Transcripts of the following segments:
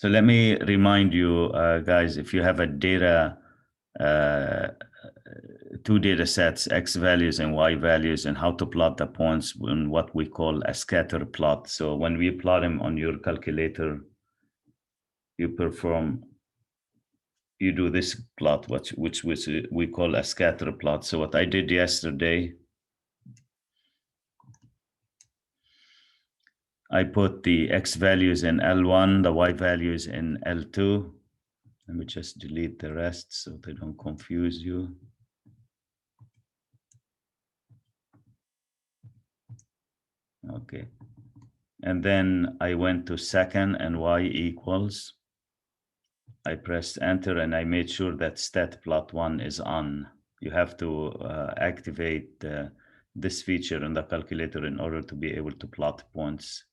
So let me remind you, guys, if you have a data, two data sets, X values and Y values, and how to plot the points in what we call a scatter plot. So when we plot them on your calculator, you do this plot, which we call a scatter plot. So what I did yesterday, I put the X values in L1, the Y values in L2. Let me just delete the rest so they don't confuse you. Okay. And then I went to second and Y equals. I pressed enter and I made sure that stat plot 1 is on. You have to activate this feature in the calculator in order to be able to plot points.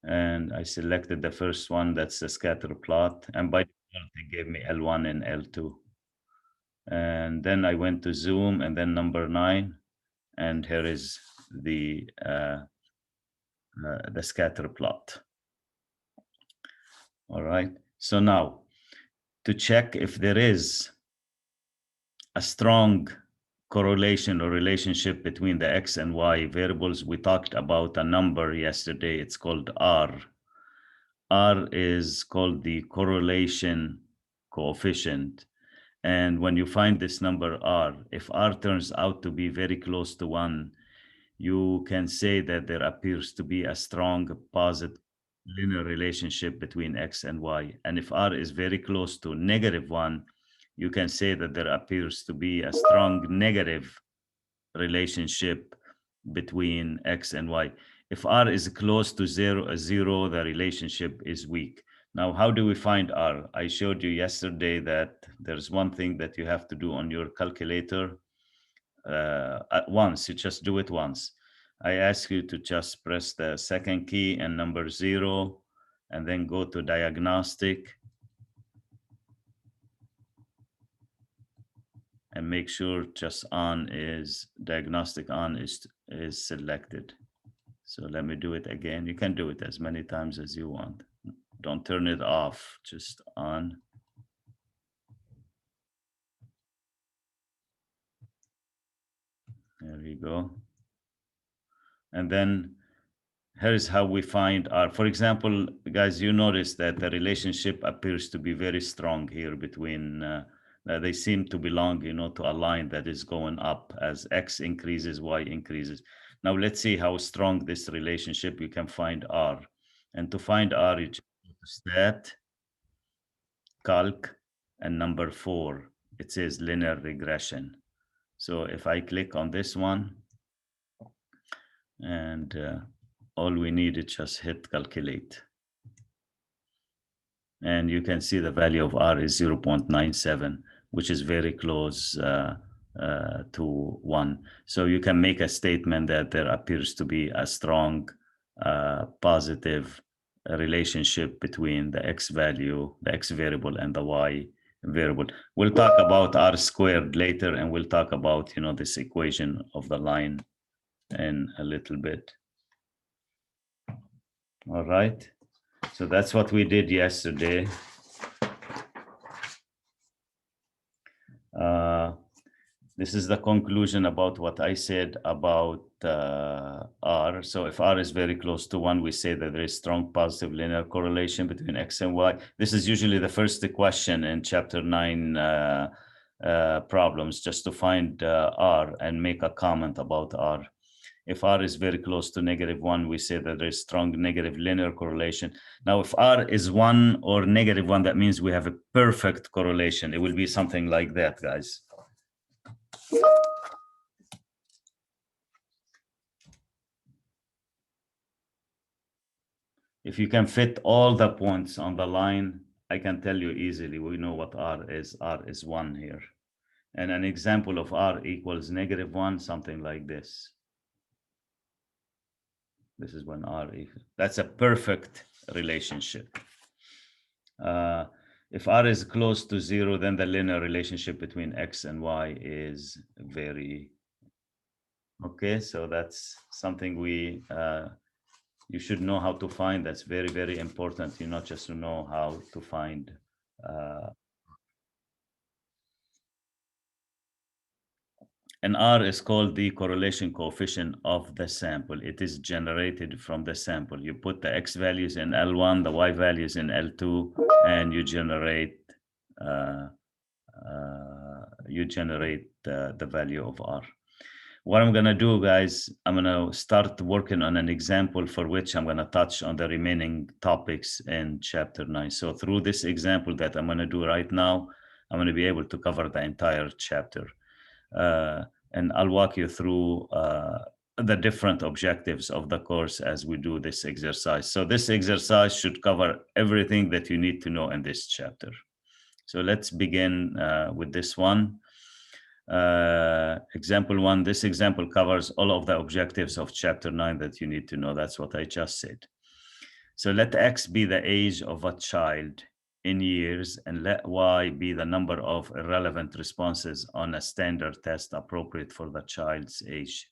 And I selected the first one, that's the scatter plot. And by default, they gave me L1 and L2. And then I went to zoom and then number 9. And here is the scatter plot. All right. So now, to check if there is a strong correlation or relationship between the X and Y variables, we talked about a number yesterday. It's called R. R is called the correlation coefficient. And when you find this number R, if R turns out to be very close to 1, you can say that there appears to be a strong positive linear relationship between X and Y. And if R is very close to -1, you can say that there appears to be a strong negative relationship between X and Y. If R is close to zero, the relationship is weak. Now, how do we find R? I showed you yesterday that there's one thing that you have to do on your calculator at once. You just do it once. I ask you to just press the second key and number 0, and then go to diagnostic and make sure just diagnostic on is selected. So let me do it again. You can do it as many times as you want. Don't turn it off, just on. There we go. And then here's how we find R. For example, guys, you notice that the relationship appears to be very strong here between, they seem to belong, to a line that is going up as X increases, Y increases. Now let's see how strong this relationship, you can find R. And to find R, you just go to stat, calc, and number 4. It says linear regression. So if I click on this one, and all we need is just hit calculate. And you can see the value of R is 0.97, which is very close to 1. So you can make a statement that there appears to be a strong positive relationship between the X value, the X variable, and the Y variable. We'll talk about R squared later, and we'll talk about, this equation of the line in a little bit. All right. So that's what we did yesterday. This is the conclusion about what I said about R. So if R is very close to 1, we say that there is strong positive linear correlation between X and Y. This is usually the first question in chapter 9 problems, just to find R and make a comment about R. If R is very close to -1, we say that there is strong negative linear correlation. Now, if R is 1 or -1, that means we have a perfect correlation. It will be something like that, guys. If you can fit all the points on the line, I can tell you easily, we know what R is. R is 1 here. And an example of R equals -1, something like this. This is when R equals. That's a perfect relationship. If R is close to 0, then the linear relationship between X and Y is very, okay, so that's something we you should know how to find. That's very, very important. You not just to know how to find. And R is called the correlation coefficient of the sample. It is generated from the sample. You put the X values in L1, the Y values in L2, and you generate the value of R. What I'm gonna do, guys, I'm gonna start working on an example for which I'm gonna touch on the remaining topics in chapter 9. So through this example that I'm gonna do right now, I'm gonna be able to cover the entire chapter. And I'll walk you through the different objectives of the course as we do this exercise. So this exercise should cover everything that you need to know in this chapter. So let's begin with this one. Example 1, this example covers all of the objectives of chapter 9 that you need to know. That's what I just said. So let X be the age of a child in years, and let Y be the number of irrelevant responses on a standard test appropriate for the child's age.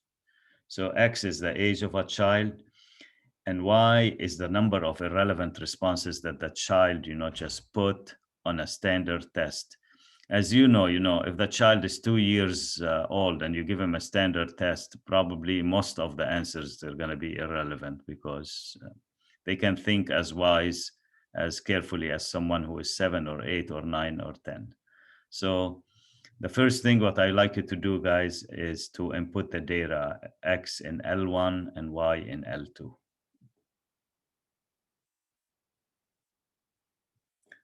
So X is the age of a child, and Y is the number of irrelevant responses that the child, just put on a standard test. As you know, if the child is 2 years old and you give him a standard test, probably most of the answers are going to be irrelevant because they can think as wise, as carefully as someone who is 7 or 8 or 9 or 10. So the first thing what I like you to do, guys, is to input the data X in L1 and Y in L2.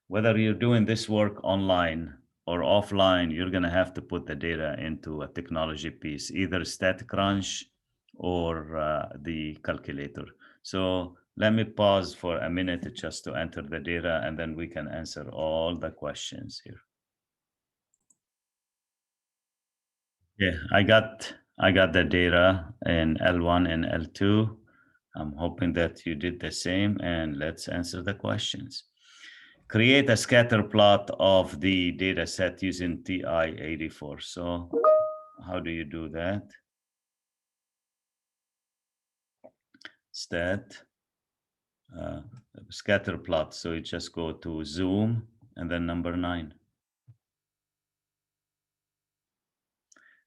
Whether you're doing this work online or offline, you're going to have to put the data into a technology piece, either StatCrunch or the calculator. So let me pause for a minute just to enter the data, and then we can answer all the questions here. Yeah, I got the data in L1 and L2. I'm hoping that you did the same, and let's answer the questions. Create a scatter plot of the data set using TI-84. So how do you do that? Stat, scatter plot. So you just go to zoom and then number 9.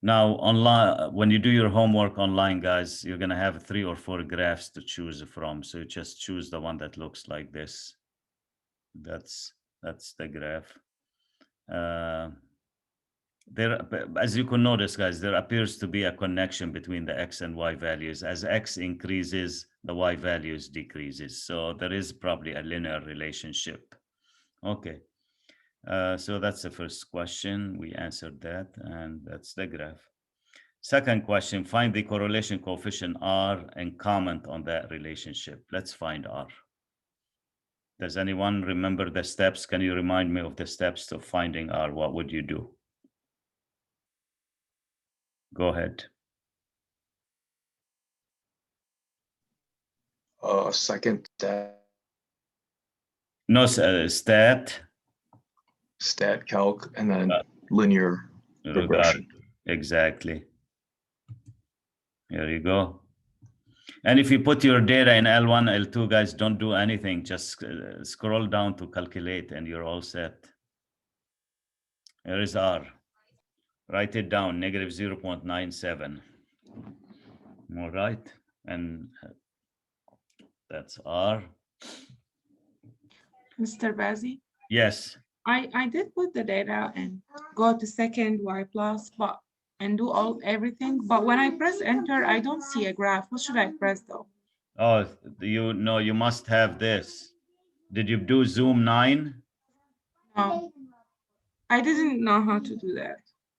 Now, online, when you do your homework online, guys, you're gonna have 3 or 4 graphs to choose from. So you just choose the one that looks like this. That's the graph. There, as you can notice, guys, there appears to be a connection between the X and Y values. As X increases, the Y values decreases. So there is probably a linear relationship. Okay, so that's the first question. We answered that, and that's the graph. Second question, find the correlation coefficient R and comment on that relationship. Let's find R. Does anyone remember the steps? Can you remind me of the steps to finding R? What would you do? Go ahead. Second stat. No, stat. Stat calc, and then linear regression. Exactly. Here you go. And if you put your data in L1, L2, guys, don't do anything. Just scroll down to calculate and you're all set. Here is R. Write it down, negative 0.97. All right. And that's R. Mr. Bazzi? Yes. I did put the data and go to second Y plus, but and do everything. But when I press enter, I don't see a graph. What should I press though? Oh, you must have this. Did you do Zoom 9? No, I didn't know how to do that.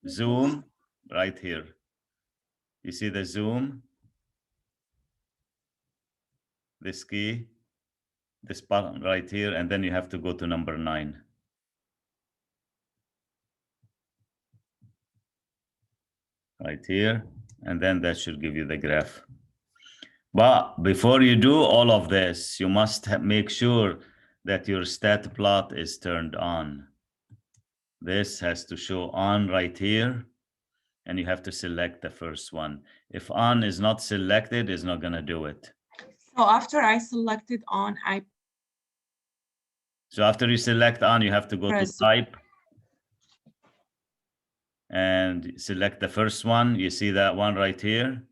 Zoom, right here. You see the zoom? This key, this button right here, and then you have to go to number 9. Right here, and then that should give you the graph. But before you do all of this, you must make sure that your stat plot is turned on. This has to show on right here, and you have to select the first one. If on is not selected, it's not gonna do it. So after I selected on, I So after you select on, you have to go to press type and select the first one. You see that one right here?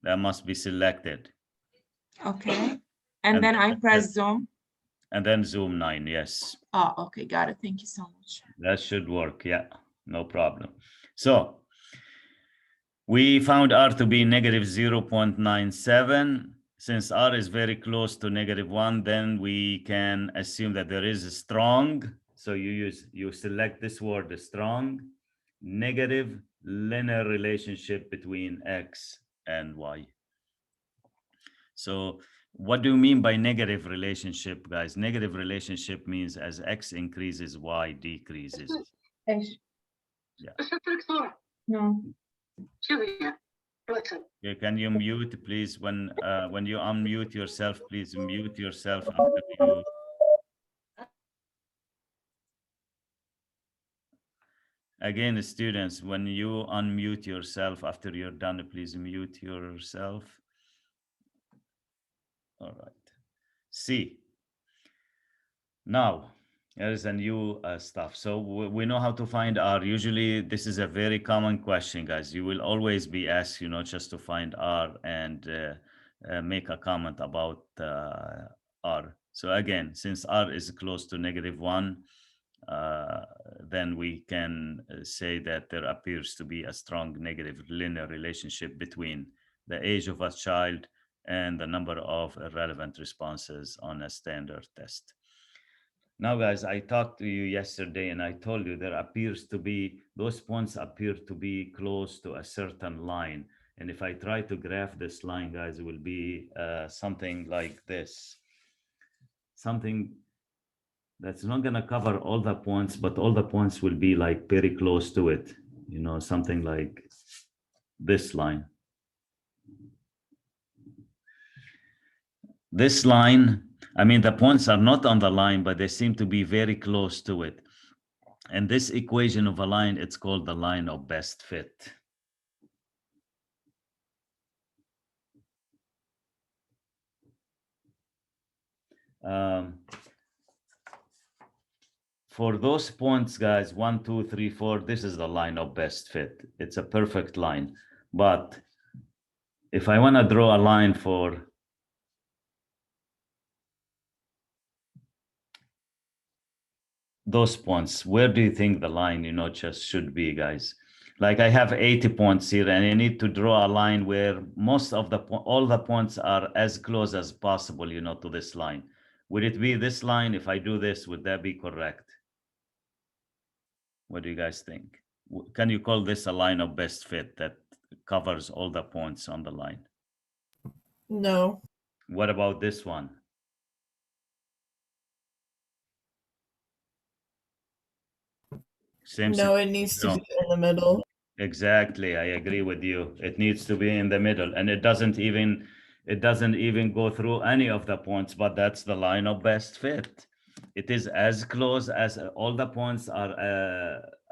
That must be selected. okay. And then I press zoom. And then zoom 9, yes. Oh, okay, got it. Thank you so much. That should work, yeah, no problem. So we found R to be negative 0.97. Since R is very close to -1, then we can assume that there is a strong. So you select this word, strong, negative linear relationship between X and Y. So what do you mean by negative relationship, guys? Negative relationship means as X increases, Y decreases. Yeah. No. Okay, can you mute, please? When you unmute yourself, please mute yourself after you. Again, students, when you unmute yourself after you're done, please mute yourself. All right. See. Now, there is a new stuff. So we know how to find R. Usually, this is a very common question, guys. You will always be asked, just to find R and make a comment about R. So again, since R is close to -1, then we can say that there appears to be a strong negative linear relationship between the age of a child and the number of irrelevant responses on a standard test. Now, guys, I talked to you yesterday and I told you there appears to be, those points appear to be close to a certain line. And if I try to graph this line, guys, it will be something like this. Something that's not going to cover all the points, but all the points will be like very close to it. Something like this line. This line, I mean, the points are not on the line, but they seem to be very close to it. And this equation of a line, it's called the line of best fit. For those points, guys, 1, 2, 3, 4, this is the line of best fit. It's a perfect line. But if I want to draw a line for those points, where do you think the line, just should be, guys? Like I have 80 points here and I need to draw a line where all the points are as close as possible, to this line. Would it be this line? If I do this, would that be correct? What do you guys think? Can you call this a line of best fit that covers all the points on the line? No. What about this one? No, it needs to be in the middle. Exactly, I agree with you. It needs to be in the middle, and it doesn't even go through any of the points, but that's the line of best fit. It is as close as all the points are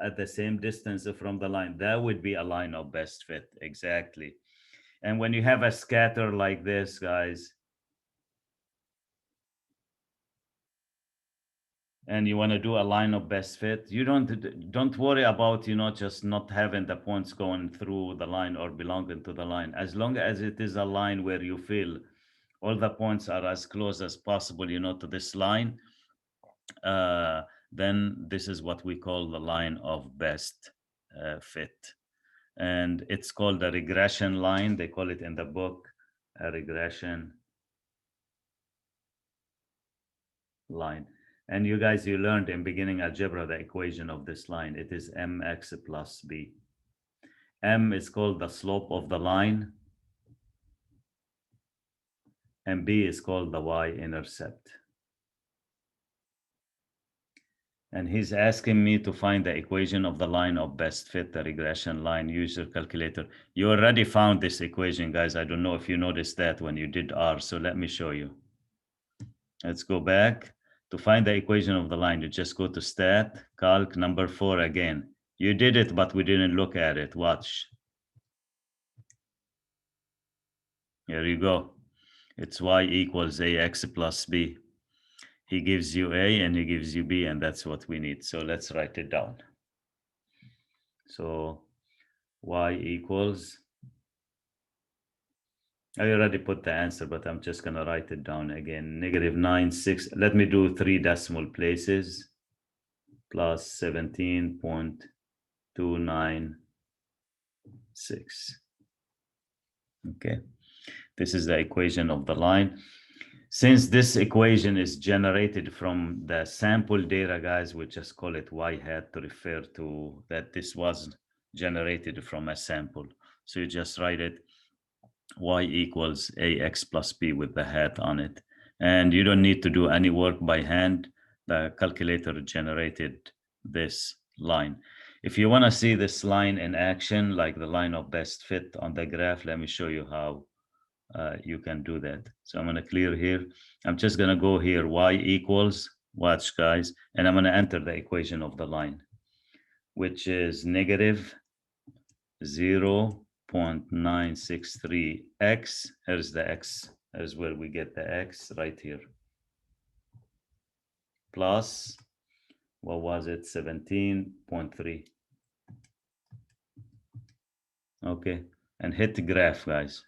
at the same distance from the line. That would be a line of best fit, exactly. And when you have a scatter like this, guys, and you want to do a line of best fit, you don't worry about just not having the points going through the line or belonging to the line. As long as it is a line where you feel all the points are as close as possible to this line, then this is what we call the line of best fit. And it's called a regression line. They call it in the book a regression line. And you guys, you learned in beginning algebra the equation of this line. It is mx plus b. M is called the slope of the line, and b is called the y-intercept. And he's asking me to find the equation of the line of best fit, the regression line. Use your calculator. You already found this equation, guys. I don't know if you noticed that when you did R, so let me show you. Let's go back. To find the equation of the line, you just go to stat, calc, number 4 again. You did it, but we didn't look at it. Watch. Here you go. It's y equals ax plus b. He gives you a and he gives you b, and that's what we need. So let's write it down. So y equals, I already put the answer, but I'm just going to write it down again. -9.6. Let me do 3 decimal places. Plus 17.296. Okay. This is the equation of the line. Since this equation is generated from the sample data, guys, we just call it y hat to refer to that this was generated from a sample. So you just write it y equals ax plus b with the hat on it. And you don't need to do any work by hand. The calculator generated this line. If you want to see this line in action, like the line of best fit on the graph, let me show you how you can do that. So I'm going to clear here. I'm just going to go here, y equals, watch guys, and I'm going to enter the equation of the line, which is -0.963x. Here's the x. Here's where we get the x, right here. Plus, what was it? 17.3. Okay, and hit the graph, guys.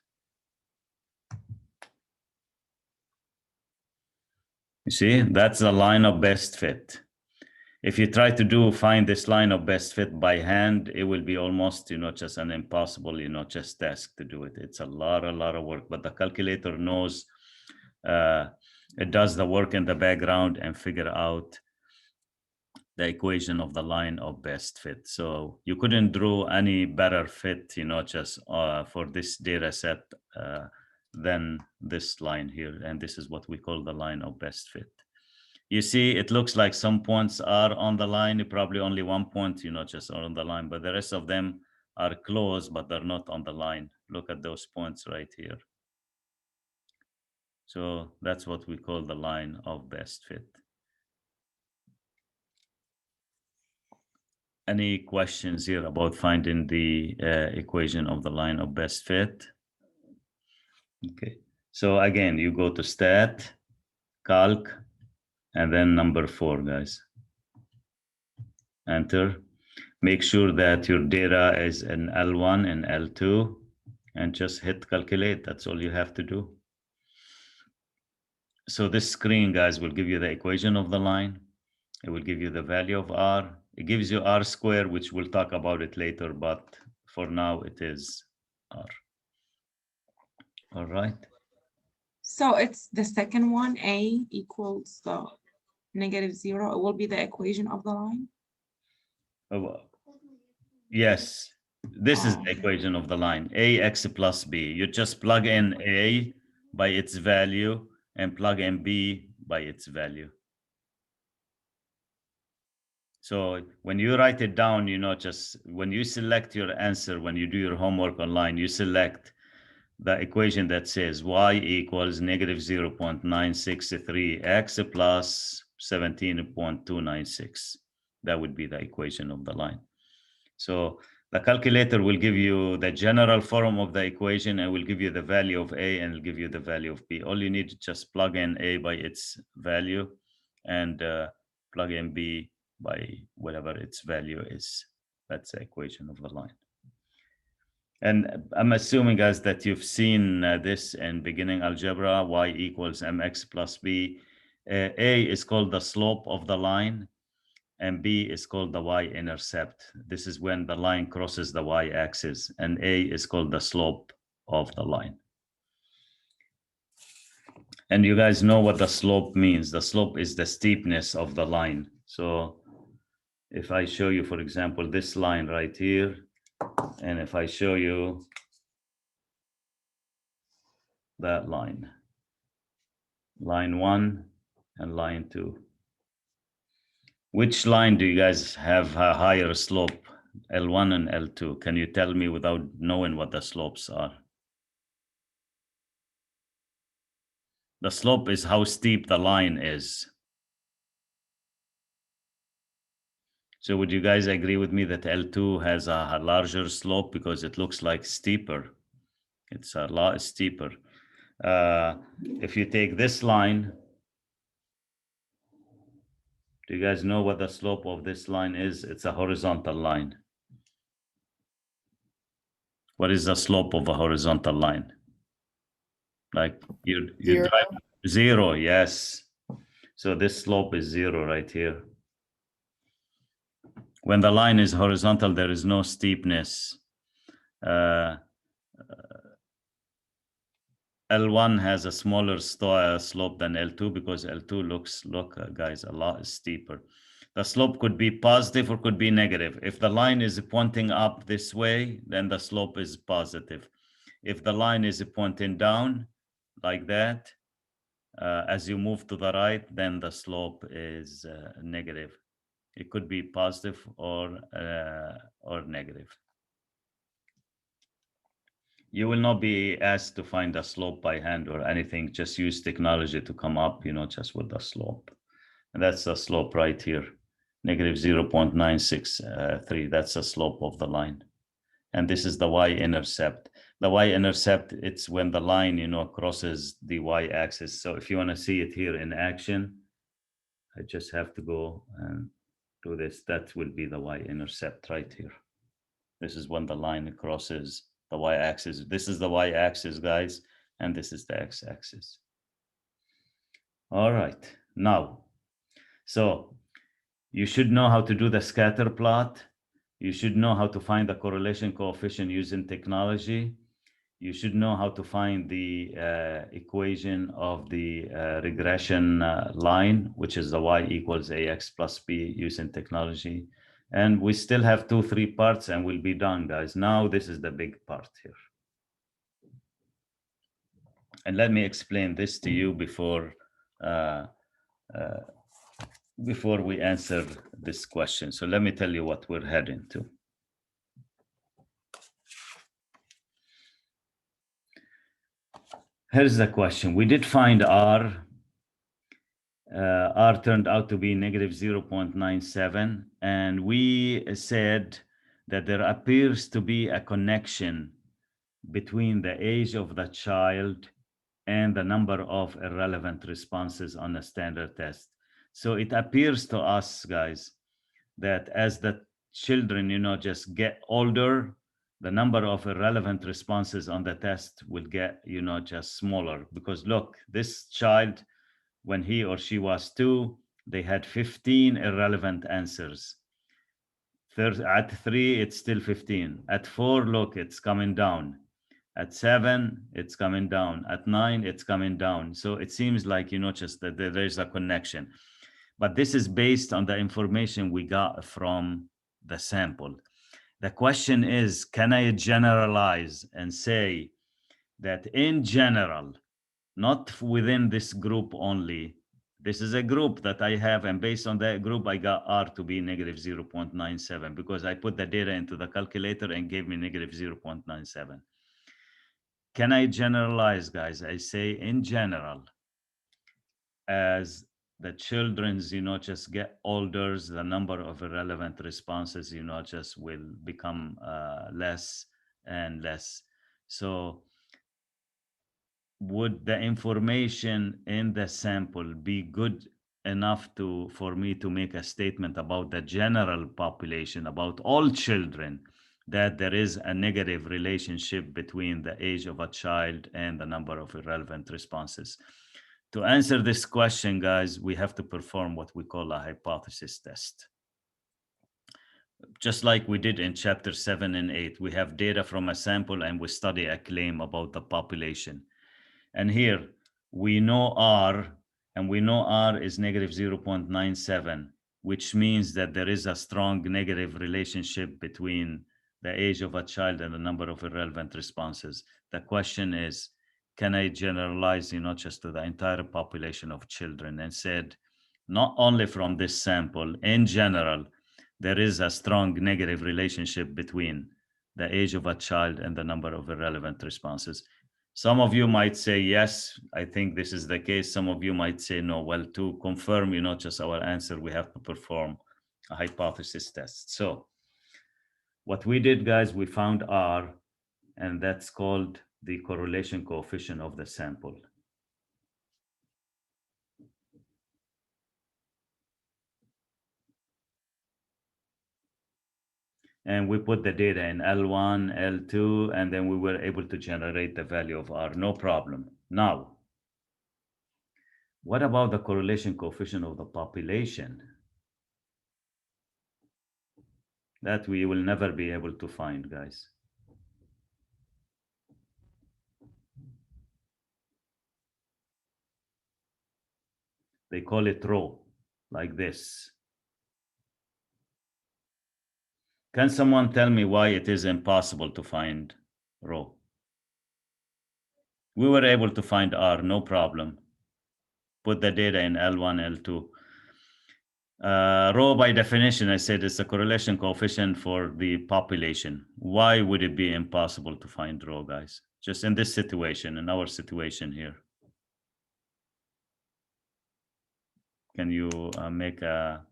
You see, that's the line of best fit. If you try to find this line of best fit by hand, it will be almost, just an impossible, just task to do it. It's a lot of work, but the calculator knows it does the work in the background and figure out the equation of the line of best fit. So you couldn't draw any better fit, just for this data set than this line here. And this is what we call the line of best fit. You see, it looks like some points are on the line, probably only one point, just on the line, but the rest of them are close, but they're not on the line. Look at those points right here. So that's what we call the line of best fit. Any questions here about finding the equation of the line of best fit? Okay, so again, you go to stat, calc, and then number 4, guys. Enter. Make sure that your data is in L1 and L2, and just hit calculate. That's all you have to do. So this screen, guys, will give you the equation of the line. It will give you the value of R. It gives you R squared, which we'll talk about it later, but for now it is R. All right. So it's the second one, A equals the -0. It will be the equation of the line. Yes, this is the equation of the line, ax plus b. You just plug in a by its value and plug in b by its value. So when you write it down, just when you select your answer, when you do your homework online, you select the equation that says y equals -0.963x plus 17.296. That would be the equation of the line. So the calculator will give you the general form of the equation and will give you the value of A and will give you the value of B. All you need to just plug in A by its value and plug in B by whatever its value is. That's the equation of the line. And I'm assuming, guys, that you've seen this in beginning algebra, y equals mx plus b. A is called the slope of the line, and B is called the Y-intercept. This is when the line crosses the Y-axis, and A is called the slope of the line. And you guys know what the slope means. The slope is the steepness of the line. So if I show you, for example, this line right here, and if I show you that line 1 and line 2, which line do you guys have a higher slope, L1 and L2? Can you tell me without knowing what the slopes are? The slope is how steep the line is. So would you guys agree with me that L2 has a larger slope because it looks like steeper? It's a lot steeper. If you take this line, do you guys know what the slope of this line is? It's a horizontal line. What is the slope of a horizontal line? Like you Zero. drive 0, yes. So this slope is 0 right here. When the line is horizontal, there is no steepness. L1 has a smaller slope than L2 because L2 look, guys, a lot steeper. The slope could be positive or could be negative. If the line is pointing up this way, then the slope is positive. If the line is pointing down like that, as you move to the right, then the slope is negative. It could be positive or negative. You will not be asked to find a slope by hand or anything. Just use technology to come up, just with the slope. And that's the slope right here, negative 0.963. That's the slope of the line. And this is the Y-intercept. The Y-intercept, it's when the line, crosses the Y-axis. So if you want to see it here in action, I just have to go and do this. That will be the Y-intercept right here. This is when the line crosses the Y-axis. This is the Y-axis, guys, and this is the X-axis. All right, now, so you should know how to do the scatter plot. You should know how to find the correlation coefficient using technology. You should know how to find the equation of the regression line, which is the Y equals AX plus B using technology. And we still have 2-3 parts and we'll be done, guys. Now this is the big part here. And let me explain this to you before we answer this question. So let me tell you what we're heading to. Here's the question. We did find R. R turned out to be negative 0.97. And we said that there appears to be a connection between the age of the child and the number of irrelevant responses on a standard test. So it appears to us, guys, that as the children, just get older, the number of irrelevant responses on the test will get, just smaller. Because look, this child, when he or she was 2, they had 15 irrelevant answers. At 3, it's still 15. At 4, look, it's coming down. At 7, it's coming down. At 9, it's coming down. So it seems like, just that there's a connection. But this is based on the information we got from the sample. The question is, can I generalize and say that in general, not within this group only, this is a group that I have, and based on that group, I got R to be negative 0.97 because I put the data into the calculator and gave me negative 0.97. Can I generalize, guys? I say in general, as the children's, just get older, the number of irrelevant responses, just will become less and less. So would the information in the sample be good enough for me to make a statement about the general population, about all children, that there is a negative relationship between the age of a child and the number of irrelevant responses? To answer this question, guys, we have to perform what we call a hypothesis test. Just like we did in chapter 7 and 8, we have data from a sample and we study a claim about the population. And here we know R, and we know R is negative 0.97, which means that there is a strong negative relationship between the age of a child and the number of irrelevant responses. The question is, can I generalize, just to the entire population of children, and said, not only from this sample, in general, there is a strong negative relationship between the age of a child and the number of irrelevant responses. Some of you might say, yes, I think this is the case. Some of you might say, no. Well, to confirm, just our answer, we have to perform a hypothesis test. So what we did, guys, we found R, and that's called the correlation coefficient of the sample. And we put the data in L1, L2, and then we were able to generate the value of R, no problem. Now, what about the correlation coefficient of the population? That we will never be able to find, guys. They call it rho, like this. Can someone tell me why it is impossible to find rho? We were able to find R, no problem. Put the data in L1, L2. Rho, by definition, I said it's a correlation coefficient for the population. Why would it be impossible to find rho, guys? Just in this situation, in our situation here. Can you make a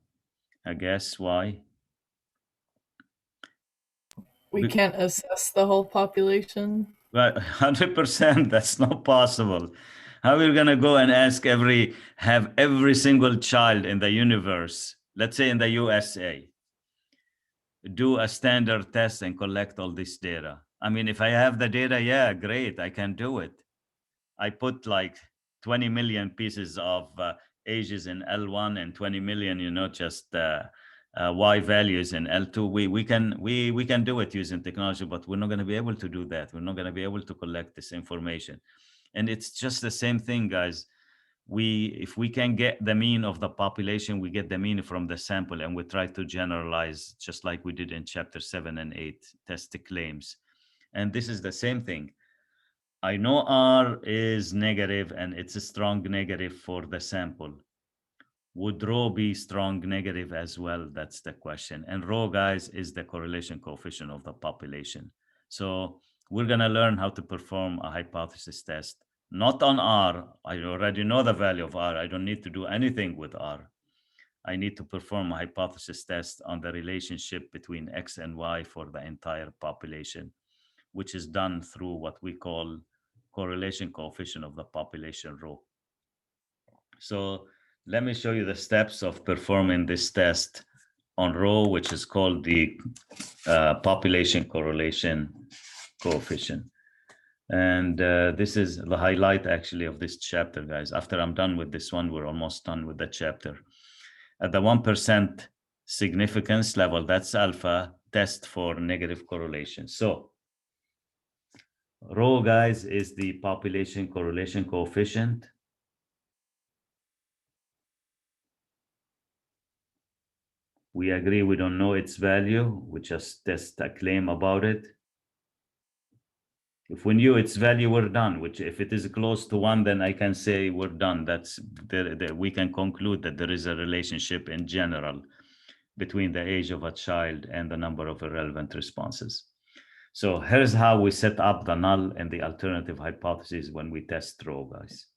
guess why? We can't assess the whole population. Right, 100%, that's not possible. How are we gonna go and have every single child in the universe, let's say in the USA, do a standard test and collect all this data? I mean, if I have the data, yeah, great, I can do it. I put like 20 million pieces of ages in L1 and 20 million, just Y values in L2. We can do it using technology, but we're not going to be able to do that. We're not going to be able to collect this information. And it's just the same thing, guys. If we can get the mean of the population, we get the mean from the sample, and we try to generalize, just like we did in chapter 7 and 8, test the claims. And this is the same thing. I know R is negative and it's a strong negative for the sample. Would rho be strong negative as well? That's the question. And rho, guys, is the correlation coefficient of the population. So we're gonna learn how to perform a hypothesis test, not on R. I already know the value of R. I don't need to do anything with R. I need to perform a hypothesis test on the relationship between X and Y for the entire population, which is done through what we call correlation coefficient of the population rho. So let me show you the steps of performing this test on rho, which is called the population correlation coefficient. And this is the highlight actually of this chapter, guys. After I'm done with this one, we're almost done with the chapter. At the 1% significance level, that's alpha, test for negative correlation. So rho, guys, is the population correlation coefficient. We agree we don't know its value. We just test a claim about it. If we knew its value, we're done. Which, if it is close to 1, then I can say we're done. We can conclude that there is a relationship in general between the age of a child and the number of irrelevant responses. So here's how we set up the null and the alternative hypothesis when we test rho, guys.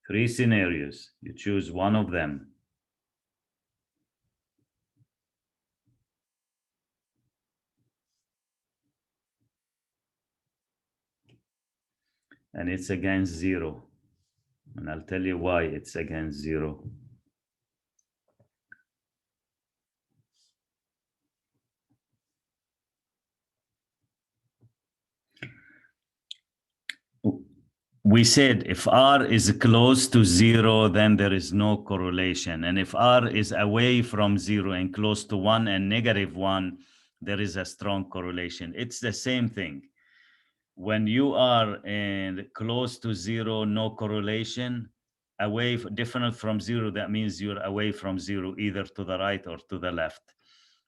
Three scenarios. You choose one of them. And it's against 0. And I'll tell you why it's against 0. We said if R is close to 0, then there is no correlation. And if R is away from 0 and close to 1 and -1, there is a strong correlation. It's the same thing. When you are close to 0, no correlation, different from 0, that means you're away from 0, either to the right or to the left.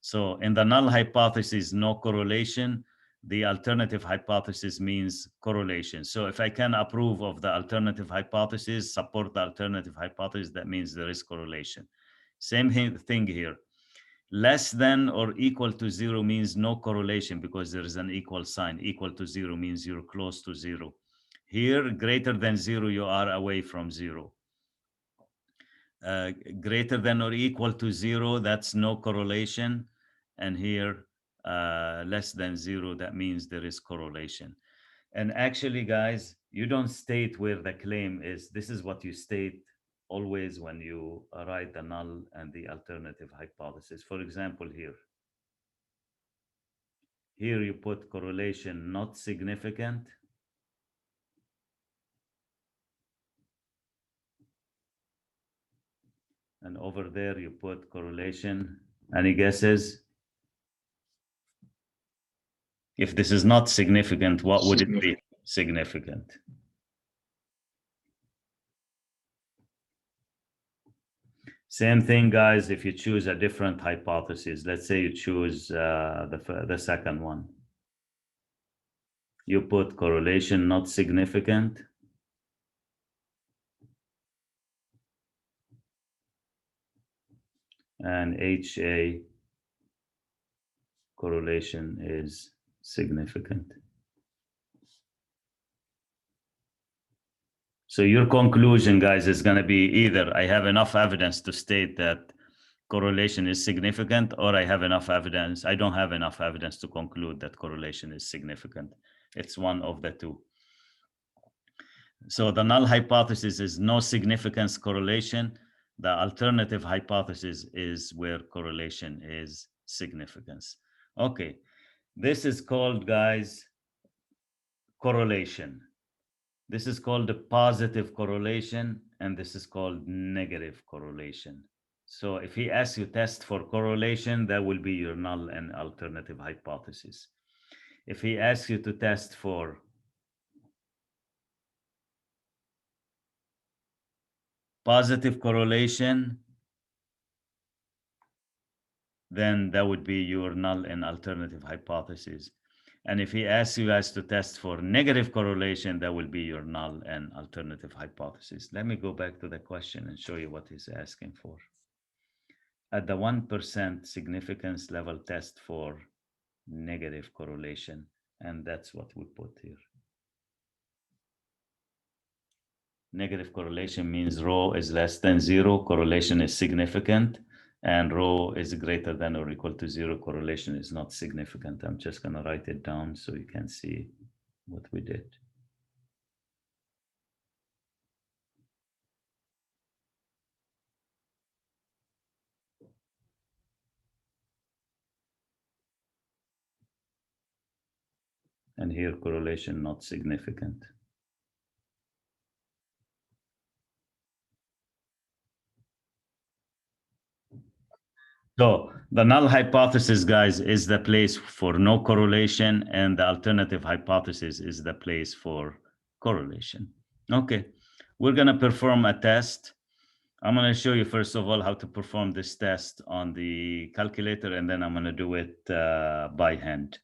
So in the null hypothesis, no correlation. The alternative hypothesis means correlation. So if I can approve of the alternative hypothesis, support the alternative hypothesis, that means there is correlation. Same thing here. Less than or equal to 0 means no correlation because there is an equal sign. Equal to 0 means you're close to 0. Here, greater than 0, you are away from 0. Greater than or equal to 0, that's no correlation. And here, less than 0, that means there is correlation. And actually, guys, you don't state where the claim is. This is what you state always when you write the null and the alternative hypothesis. For example, here you put correlation not significant. And over there, you put correlation. Any guesses? If this is not significant, what would it be? Significant. Same thing, guys, if you choose a different hypothesis. Let's say you choose the second one. You put correlation not significant. And HA correlation is significant. So your conclusion, guys, is going to be either I have enough evidence to state that correlation is significant, or I have enough evidence. I don't have enough evidence to conclude that correlation is significant. It's one of the two. So the null hypothesis is no significance correlation. The alternative hypothesis is where correlation is significance. Okay, this is called, guys, correlation. This is called the positive correlation, and this is called negative correlation. So if he asks you test for correlation, that will be your null and alternative hypothesis. If he asks you to test for positive correlation, then that would be your null and alternative hypothesis. And if he asks you guys to test for negative correlation, that will be your null and alternative hypothesis. Let me go back to the question and show you what he's asking for. At the 1% significance level, test for negative correlation. And that's what we put here. Negative correlation means rho is less than 0, correlation is significant, and rho is greater than or equal to 0, correlation is not significant. I'm just going to write it down so you can see what we did. And here, correlation not significant. So the null hypothesis, guys, is the place for no correlation, and the alternative hypothesis is the place for correlation. Okay, we're going to perform a test. I'm going to show you, first of all, how to perform this test on the calculator, and then I'm going to do it by hand.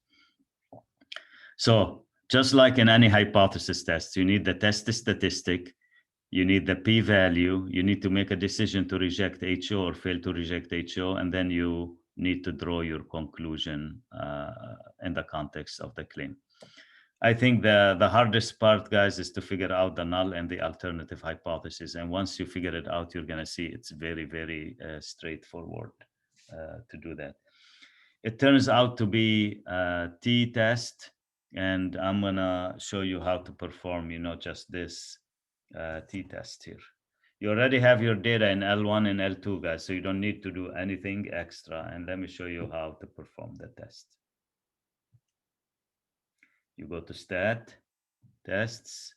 So just like in any hypothesis test, you need the test statistic, you need the p-value, you need to make a decision to reject HO or fail to reject HO, and then you need to draw your conclusion in the context of the claim. I think the hardest part, guys, is to figure out the null and the alternative hypothesis. And once you figure it out, you're going to see it's very, very straightforward to do that. It turns out to be a t-test, and I'm going to show you how to perform, just this t-test here. You already have your data in L1 and L2, guys, so you don't need to do anything extra. And let me show you how to perform the test. You go to Stat, Tests.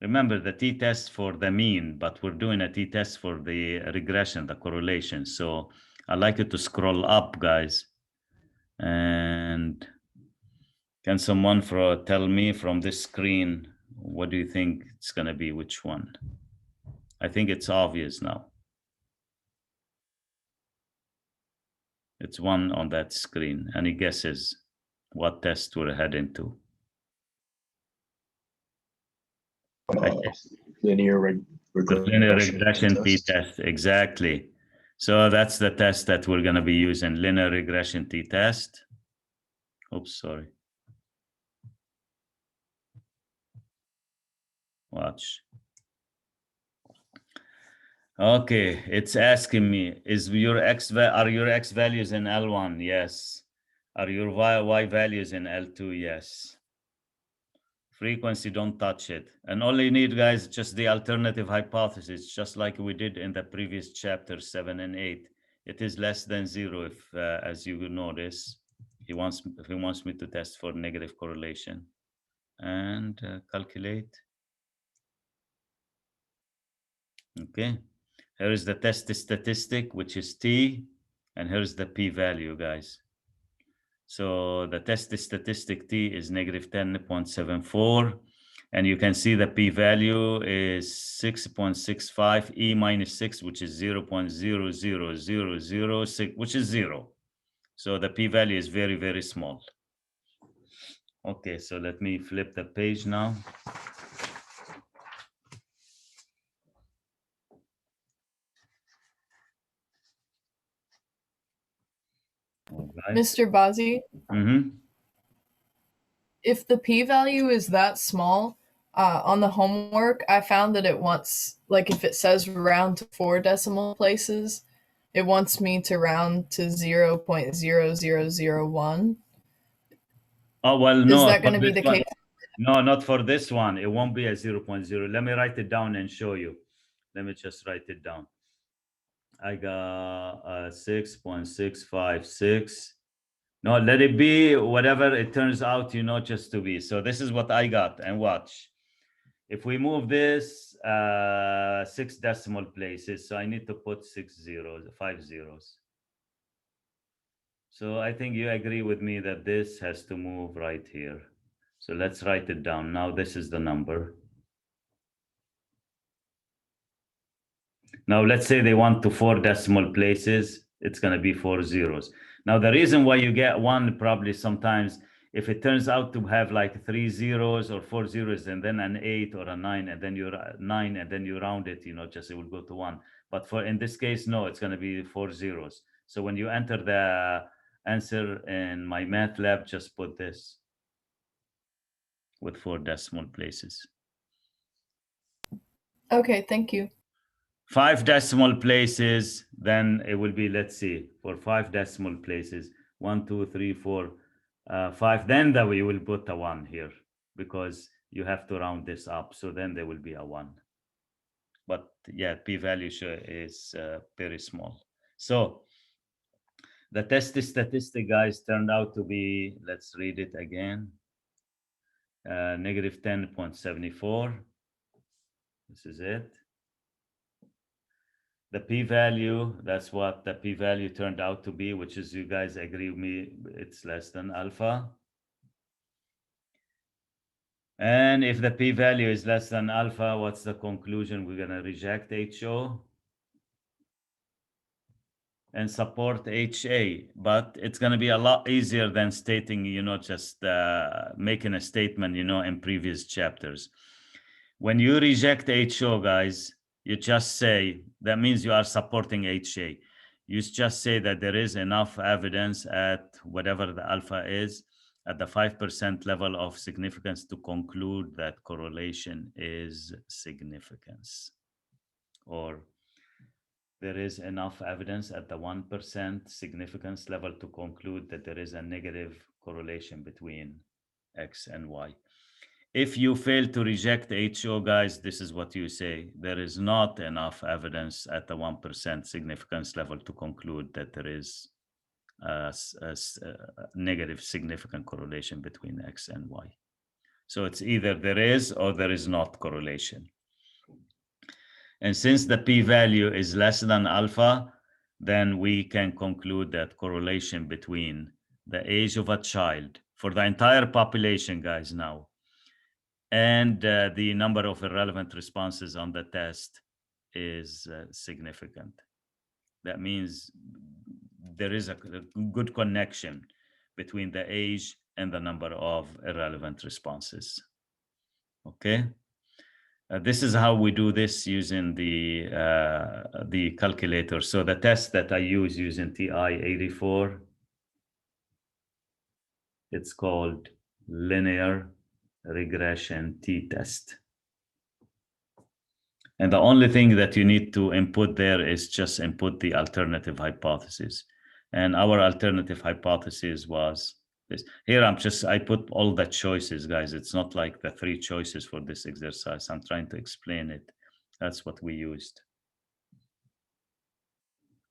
Remember the t-test for the mean, but we're doing a t-test for the regression, the correlation. So I'd like you to scroll up, guys. And can someone tell me from this screen, what do you think it's going to be, which one? I think it's obvious now. It's one on that screen. Any guesses what test we're heading to? Linear regression t-test, exactly. So that's the test that we're going to be using, linear regression t-test. Oops, sorry. Watch. Okay, it's asking me, are your X values in L1? Yes. Are your Y values in L2? Yes. Frequency, don't touch it. And all you need, guys, just the alternative hypothesis, just like we did in the previous chapter 7 and 8. It is less than 0 if, as you will notice, he wants me to test for negative correlation. And calculate. Okay. Here is the test statistic, which is T, and here's the p-value, guys. So the test statistic T is negative 10.74. And you can see the p-value is 6.65, e minus 6, which is 0.00006, which is 0. So the p-value is very, very small. Okay, so let me flip the page now. Right. Mr. Bazzi, if the p-value is that small, on the homework, I found that it wants, like if it says round to 4 decimal places, it wants me to round to 0.0001. Oh, well, no. Is that going to be the case? No, not for this one. It won't be a 0.0. Let me write it down and show you. Let me just write it down. I got 6.656. No, let it be whatever it turns out, just to be. So this is what I got, and watch. If we move this 6 decimal places, so I need to put 5 zeros. So I think you agree with me that this has to move right here. So let's write it down. Now this is the number. Now let's say they want to 4 decimal places. It's going to be 4 zeros. Now the reason why you get 1 probably sometimes, if it turns out to have like 3 zeros or 4 zeros and then an 8 or a 9 and then you 9 and then you round it, just it will go to 1. But for in this case, no, it's going to be 4 zeros. So when you enter the answer in my math lab, just put this with 4 decimal places. Okay, thank you. 5 decimal places, then it will be, let's see, for 5 decimal places, 1, 2, 3, 4, 5, then that we will put a 1 here because you have to round this up. So then there will be a 1. But yeah, p-value is very small. So the test statistic, guys, turned out to be, let's read it again, negative 10.74. This is it. The p-value, that's what the p-value turned out to be, which is, you guys agree with me, it's less than alpha. And if the p-value is less than alpha, what's the conclusion? We're going to reject HO and support HA, but it's going to be a lot easier than stating, just making a statement, in previous chapters. When you reject HO, guys, you just say, that means you are supporting HA. You just say that there is enough evidence at whatever the alpha is, at the 5% level of significance to conclude that correlation is significance. Or there is enough evidence at the 1% significance level to conclude that there is a negative correlation between X and Y. If you fail to reject HO, guys, this is what you say. There is not enough evidence at the 1% significance level to conclude that there is a negative significant correlation between X and Y. So it's either there is or there is not correlation. And since the p-value is less than alpha, then we can conclude that correlation between the age of a child for the entire population, guys, now, and the number of irrelevant responses on the test is significant. That means there is a good connection between the age and the number of irrelevant responses. Okay. This is how we do this using the calculator. So the test that I use using TI-84, it's called linear regression t-test. And the only thing that you need to input there is just input the alternative hypothesis. And our alternative hypothesis was this. Here, I put all the choices, guys. It's not like the 3 choices for this exercise. I'm trying to explain it. That's what we used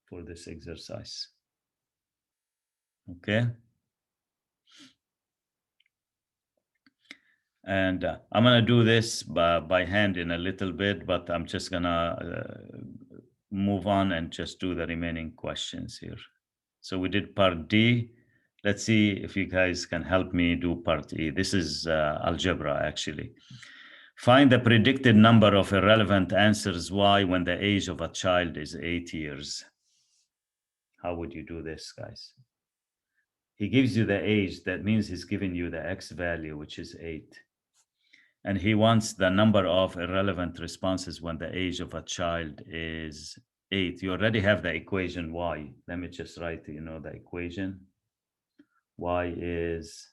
for this exercise. Okay. And I'm going to do this by hand in a little bit, but I'm just going to move on and just do the remaining questions here. So we did part D. Let's see if you guys can help me do part E. This is algebra, actually. Find the predicted number of irrelevant answers Y when the age of a child is 8 years. How would you do this, guys? He gives you the age. That means he's giving you the X value, which is 8. And he wants the number of irrelevant responses when the age of a child is 8. You already have the equation Y. Let me just write, the equation. Y is,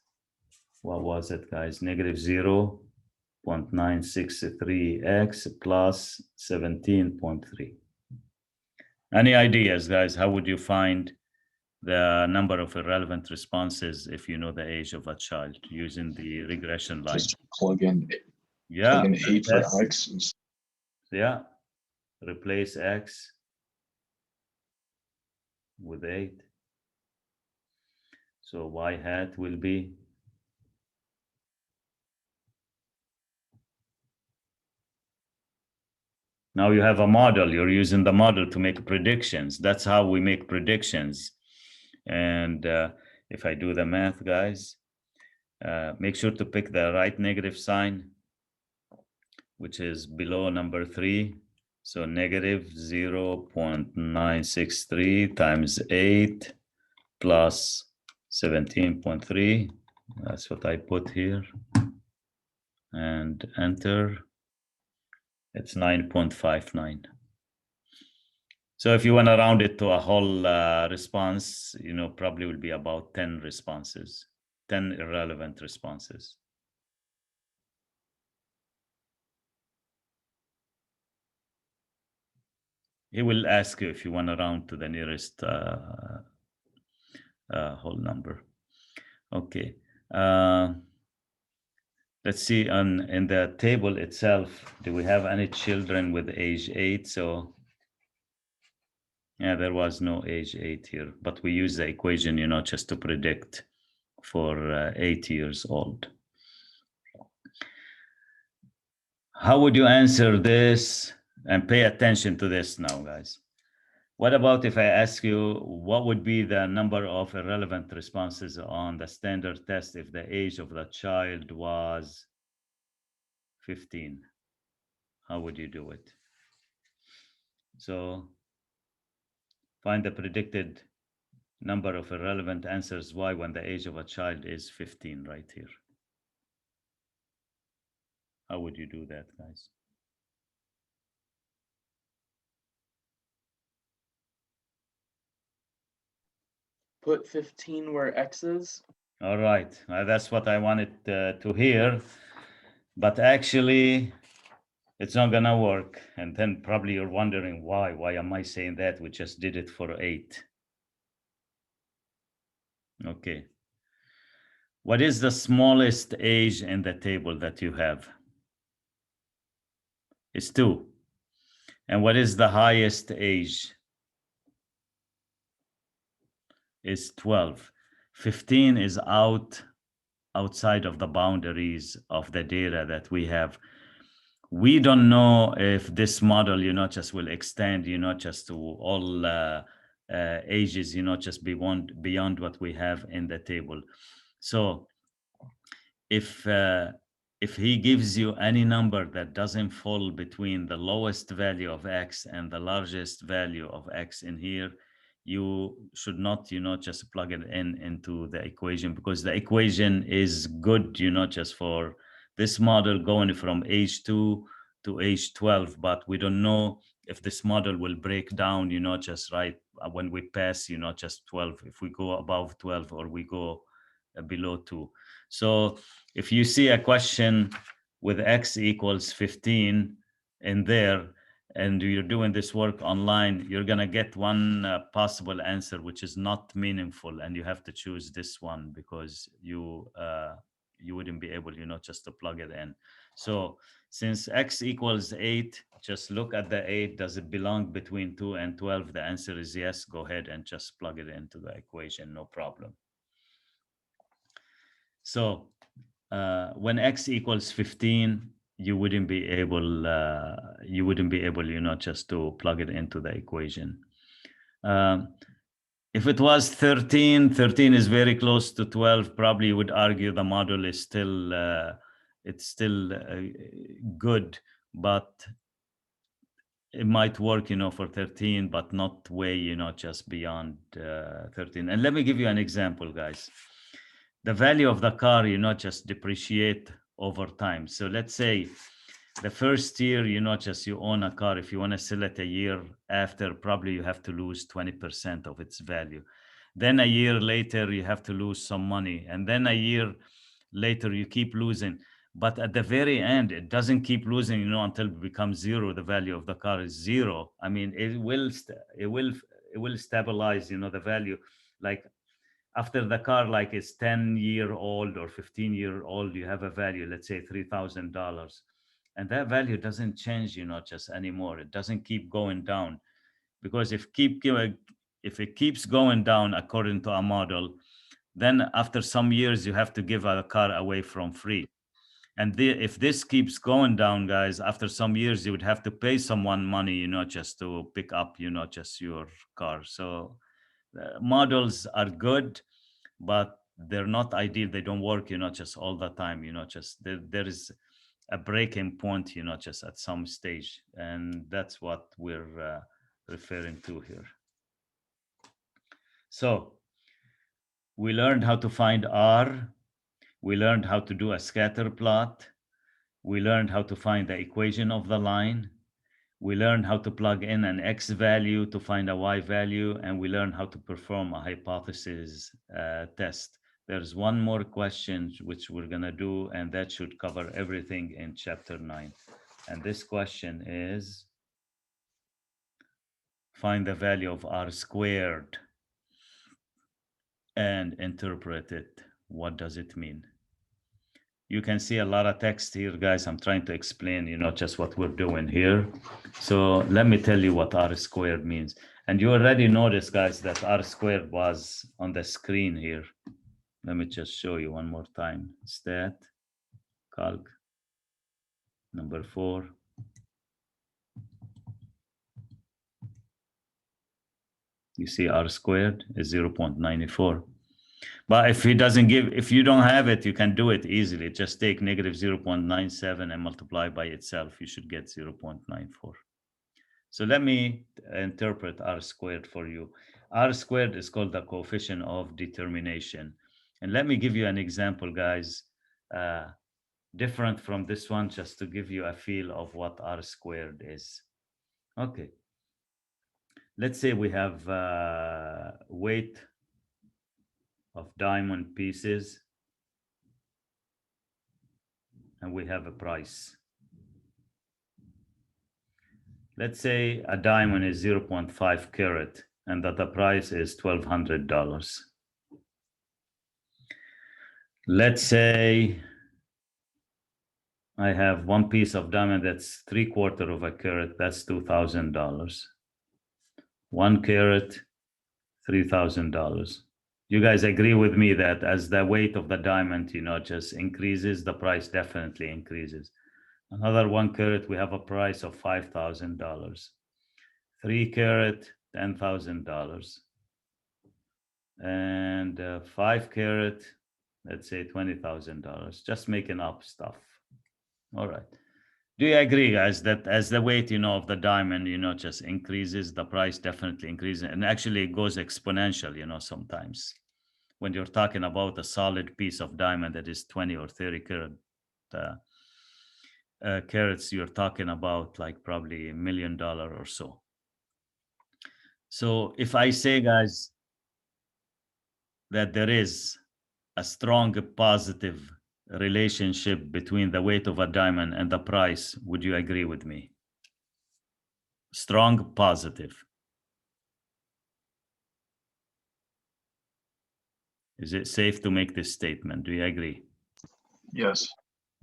what was it, guys? Negative 0.963x plus 17.3. Any ideas, guys? How would you find the number of irrelevant responses if you know the age of a child using the regression line? Just plug in, Yeah. plug in 8 for X. Yeah. Replace X with 8. So Y hat will be now you have a model. You're using the model to make predictions. That's how we make predictions. And if I do the math, guys, make sure to pick the right negative sign, which is below number 3. So negative 0.963 times 8 plus 17.3. That's what I put here. And enter. It's 9.59. So if you want to round it to a whole response, probably will be about 10 responses, 10 irrelevant responses. He will ask you if you want to round to the nearest whole number. Okay. Let's see in the table itself, do we have any children with age 8? So yeah, there was no age 8 here, but we use the equation, just to predict for 8 years old. How would you answer this? And pay attention to this now, guys. What about if I ask you, what would be the number of irrelevant responses on the standard test if the age of the child was 15? How would you do it? So find the predicted number of irrelevant answers Y when the age of a child is 15, right here. How would you do that, guys? Put 15 where X is. All right, that's what I wanted to hear, but actually it's not gonna work. And then probably you're wondering why am I saying that? We just did it for 8. Okay. What is the smallest age in the table that you have? It's 2. And what is the highest age? Is 12. 15 is outside of the boundaries of the data that we have. We don't know if this model, just will extend, just to all ages, just beyond what we have in the table. So if he gives you any number that doesn't fall between the lowest value of X and the largest value of X in here, you should not, just plug it into the equation, because the equation is good, just for this model going from age 2 to age 12, but we don't know if this model will break down, just right when we pass, just 12, if we go above 12 or we go below 2. So if you see a question with X equals 15 in there, and you're doing this work online, you're gonna get one possible answer which is not meaningful, and you have to choose this one because you wouldn't be able, just to plug it in. So since x equals 8, just look at the 8. Does it belong between 2 and 12? The answer is yes. Go ahead and just plug it into the equation, no problem. So when x equals 15, you wouldn't be able, just to plug it into the equation. If it was 13 is very close to 12. Probably you would argue the model is still, it's still good, but it might work, for 13, but not way, just beyond 13. And let me give you an example, guys. The value of the car, just depreciate over time. So let's say the first year, just you own a car. If you want to sell it a year after, probably you have to lose 20% of its value. Then a year later, you have to lose some money. And then a year later, you keep losing. But at the very end, it doesn't keep losing, until it becomes zero. The value of the car is zero. I mean, it will stabilize, the value. Like after the car, like is 10-year-old or 15-year-old, you have a value, let's say $3,000. And that value doesn't change, just anymore. It doesn't keep going down, because if it keeps going down according to a model, then after some years, you have to give a car away from free. And if this keeps going down, guys, after some years, you would have to pay someone money, just to pick up, just your car. So models are good, but they're not ideal. They don't work, just all the time, just there is a breaking point, just at some stage. And that's what we're referring to here. So we learned how to find R. We learned how to do a scatter plot. We learned how to find the equation of the line. We learned how to plug in an X value to find a Y value, and we learned how to perform a hypothesis test. There's one more question which we're gonna do, and that should cover everything in chapter 9. And this question is, find the value of R squared and interpret it. What does it mean? You can see a lot of text here, guys. I'm trying to explain, just what we're doing here. So let me tell you what R squared means. And you already noticed, guys, that R squared was on the screen here. Let me just show you one more time. Stat, calc, number 4. You see R squared is 0.94. But if you don't have it, you can do it easily. Just take negative 0.97 and multiply by itself. You should get 0.94. So let me interpret R squared for you. R squared is called the coefficient of determination. And let me give you an example, guys, different from this one, just to give you a feel of what R squared is. Okay. Let's say we have weight of diamond pieces, and we have a price. Let's say a diamond is 0.5 carat, and that the price is $1,200. Let's say I have one piece of diamond that's 3/4 of a carat, that's $2,000. 1 carat, $3,000. You guys agree with me that as the weight of the diamond, just increases, the price definitely increases. Another 1 carat, we have a price of $5,000. 3 carat, $10,000. And 5 carat, let's say $20,000. Just making up stuff. All right. Do you agree, guys, that as the weight, of the diamond, just increases, the price definitely increases, and actually it goes exponential, sometimes. When you're talking about a solid piece of diamond that is 20 or 30 carats, you're talking about like probably $1 million or so. So if I say, guys, that there is a strong positive relationship between the weight of a diamond and the price, would you agree with me? Strong positive. Is it safe to make this statement? Do you agree? Yes.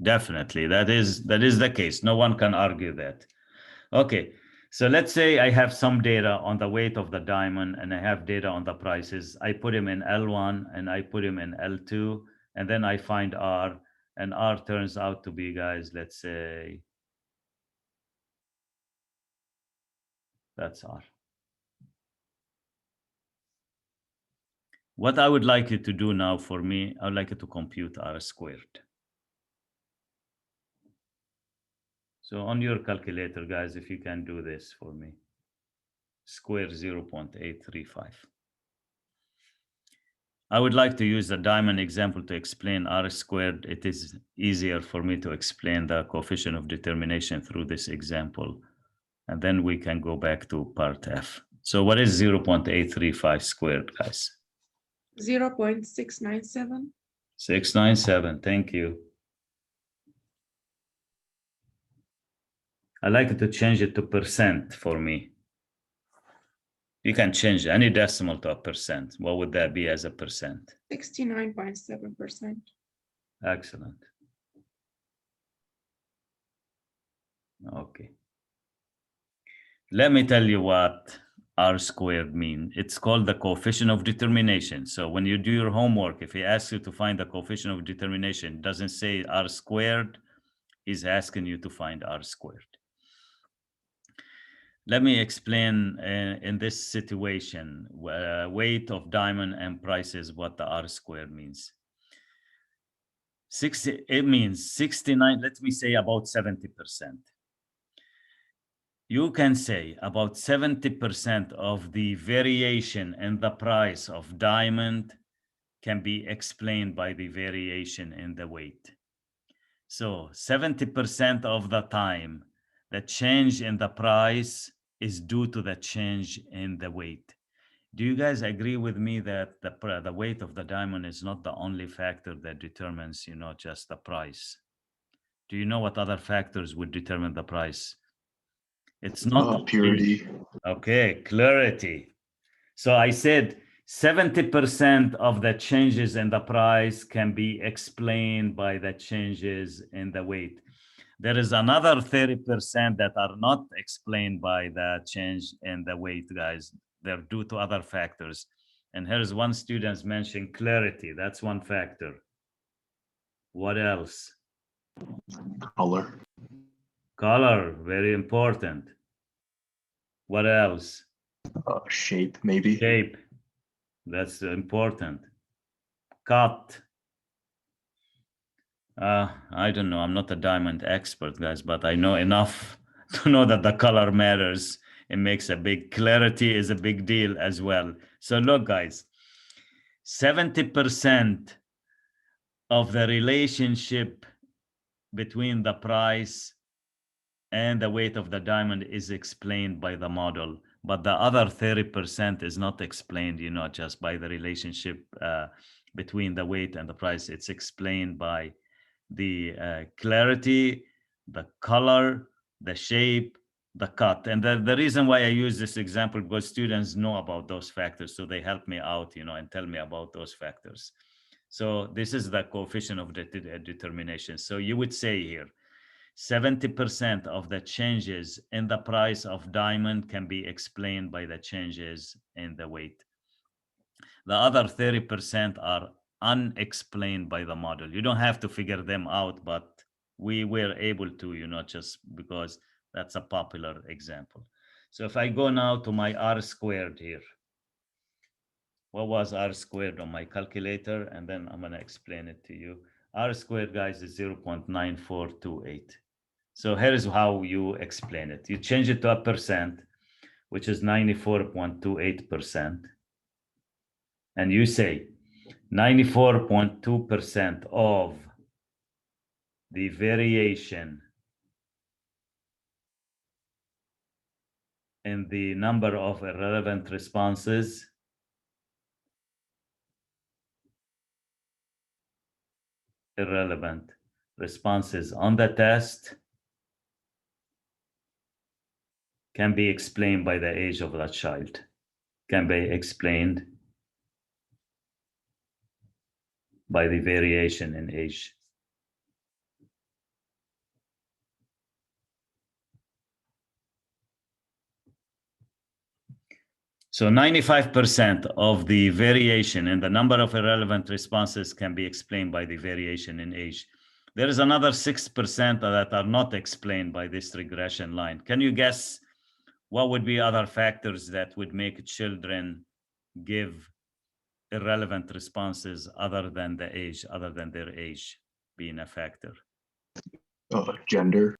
Definitely. That is the case. No one can argue that. Okay. So let's say I have some data on the weight of the diamond and I have data on the prices. I put him in L1 and I put him in L2, and then I find R, and R turns out to be, guys, let's say that's R. What I would like you to do now for me, I would like you to compute R squared. So on your calculator, guys, if you can do this for me, square 0.835. I would like to use the diamond example to explain R squared. It is easier for me to explain the coefficient of determination through this example. And then we can go back to part F. So what is 0.835 squared, guys? 0.697. 697, thank you. I like to change it to percent for me. You can change any decimal to a percent. What would that be as a percent? 69.7%. Excellent. Okay. Let me tell you what R squared means. It's called the coefficient of determination. So when you do your homework, if he asks you to find the coefficient of determination, it doesn't say R squared, he's asking you to find R squared. Let me explain in this situation, weight of diamond and prices, what the R squared means. It means 69, let me say about 70%. You can say about 70% of the variation in the price of diamond can be explained by the variation in the weight. So 70% of the time, the change in the price is due to the change in the weight. Do you guys agree with me that the weight of the diamond is not the only factor that determines, just the price? Do you know what other factors would determine the price? It's not Purity. Okay, clarity. So I said 70% of the changes in the price can be explained by the changes in the weight. There is another 30% that are not explained by the change in the weight, guys. They're due to other factors. And here's one student mentioned clarity. That's one factor. What else? Color. Color, very important. What else? Shape, maybe. Shape. That's important. Cut. I don't know. I'm not a diamond expert, guys, but I know enough to know that the color matters. It makes a big clarity is a big deal as well. So look, guys, 70% of the relationship between the price and the weight of the diamond is explained by the model, but the other 30% is not explained, just by the relationship between the weight and the price. It's explained by the clarity, the color, the shape, the cut. And the reason why I use this example, because students know about those factors, so they help me out, and tell me about those factors. So this is the coefficient of determination. So you would say here, 70% of the changes in the price of diamond can be explained by the changes in the weight. The other 30% are unexplained by the model. You don't have to figure them out, but we were able to, just because that's a popular example. So if I go now to my R squared here, what was R squared on my calculator? And then I'm going to explain it to you. R squared, guys, is 0.9428. So here's how you explain it. You change it to a percent, which is 94.28%. And you say 94.2% of the variation in the number of irrelevant responses on the test can be explained by the age of that child. Can be explained by the variation in age. So 95% of the variation in the number of irrelevant responses can be explained by the variation in age. There is another 6% that are not explained by this regression line. Can you guess what would be other factors that would make children give irrelevant responses other than the age, other than their age being a factor? Gender.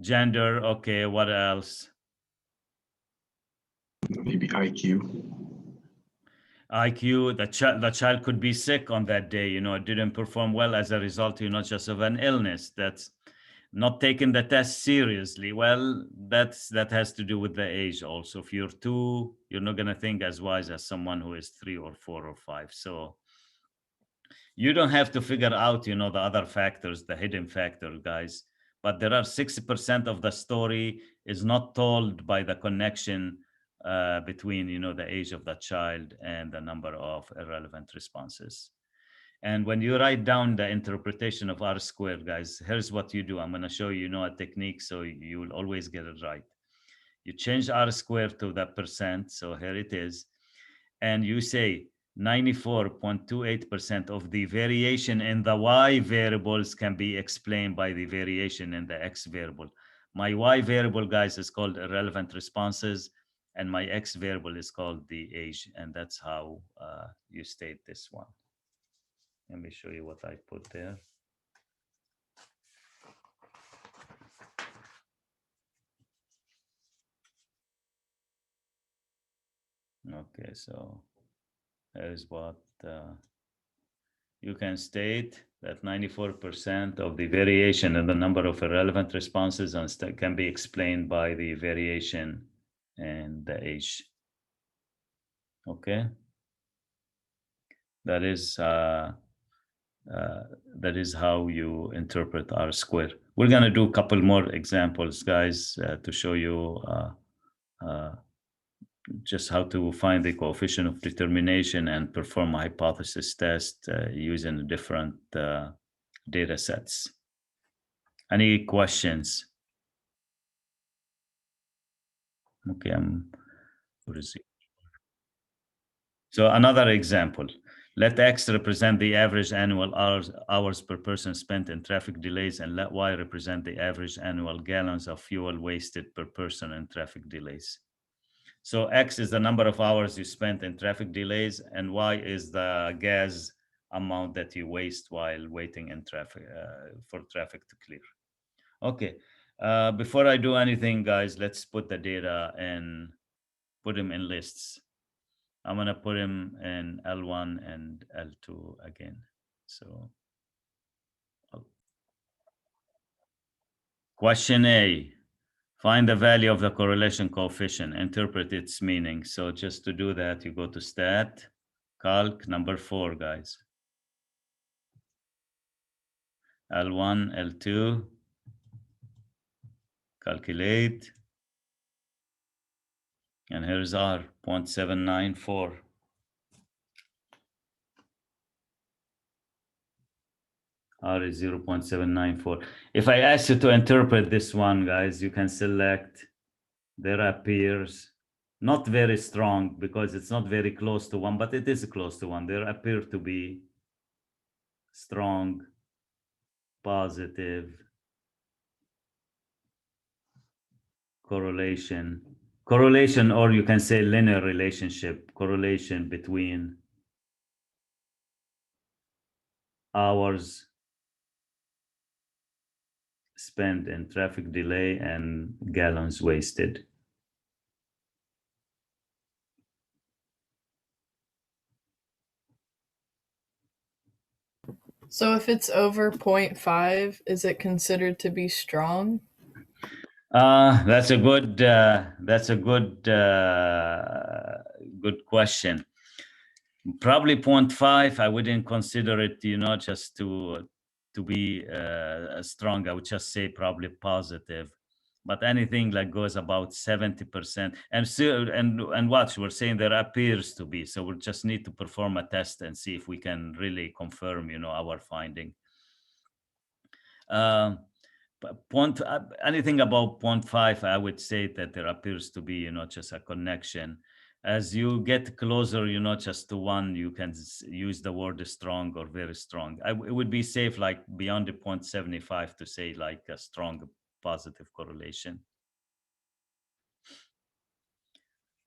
Gender, okay, what else? Maybe IQ. IQ, the child could be sick on that day, it didn't perform well as a result, not just of an illness. That's not taking the test seriously. Well, that has to do with the age also. If you're 2, you're not going to think as wise as someone who is 3 or 4 or 5. So you don't have to figure out, the other factors, the hidden factor, guys. But there are 60% of the story is not told by the connection between, the age of the child and the number of irrelevant responses. And when you write down the interpretation of R squared, guys, here's what you do. I'm going to show you, a technique so you will always get it right. You change R squared to the percent. So here it is. And you say 94.28% of the variation in the Y variables can be explained by the variation in the X variable. My Y variable, guys, is called irrelevant responses, and my X variable is called the age. And that's how you state this one. Let me show you what I put there. Okay, so here's what you can state, that 94% of the variation in the number of irrelevant responses can be explained by the variation in the age. Okay, that is how you interpret R squared. We're going to do a couple more examples, guys, to show you just how to find the coefficient of determination and perform a hypothesis test using different data sets. Any questions? Okay, what is it? So another example. Let X represent the average annual hours per person spent in traffic delays, and let Y represent the average annual gallons of fuel wasted per person in traffic delays. So X is the number of hours you spent in traffic delays, and Y is the gas amount that you waste while waiting in traffic for traffic to clear. Okay, before I do anything, guys, let's put the data and put them in lists. I'm going to put them in L1 and L2 again. So question A, find the value of the correlation coefficient, interpret its meaning. So just to do that, you go to stat, calc, number 4, guys. L1, L2, calculate. And here's R, 0.794. R is 0.794. If I ask you to interpret this one, guys, you can select, there appears, not very strong because it's not very close to 1, but it is close to 1. There appear to be strong, positive correlation, or you can say linear relationship, correlation between hours spent in traffic delay and gallons wasted. So if it's over 0.5, is it considered to be strong? That's a good good question. Probably 0.5. I wouldn't consider it, just to be strong. I would just say probably positive. But anything like goes about 70%, and so and watch, we're saying there appears to be, so we'll just need to perform a test and see if we can really confirm, our finding. Anything above 0.5, I would say that there appears to be, just a connection. As you get closer, just to 1, you can use the word strong or very strong. It would be safe, like beyond the 0.75, to say like a strong positive correlation.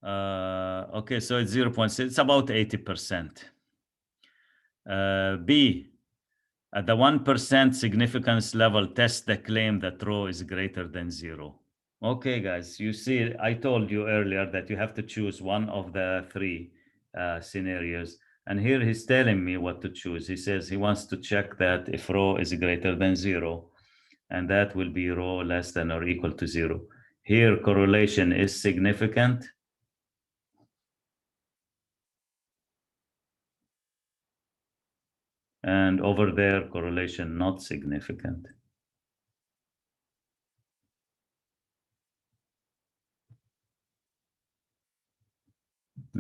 Okay, so it's 0.6, it's about 80%. B, at the 1% significance level, test the claim that rho is greater than 0. Okay, guys, you see, I told you earlier that you have to choose one of the 3 scenarios. And here he's telling me what to choose. He says he wants to check that if rho is greater than 0, and that will be rho less than or equal to 0. Here, correlation is significant. And over there, correlation not significant.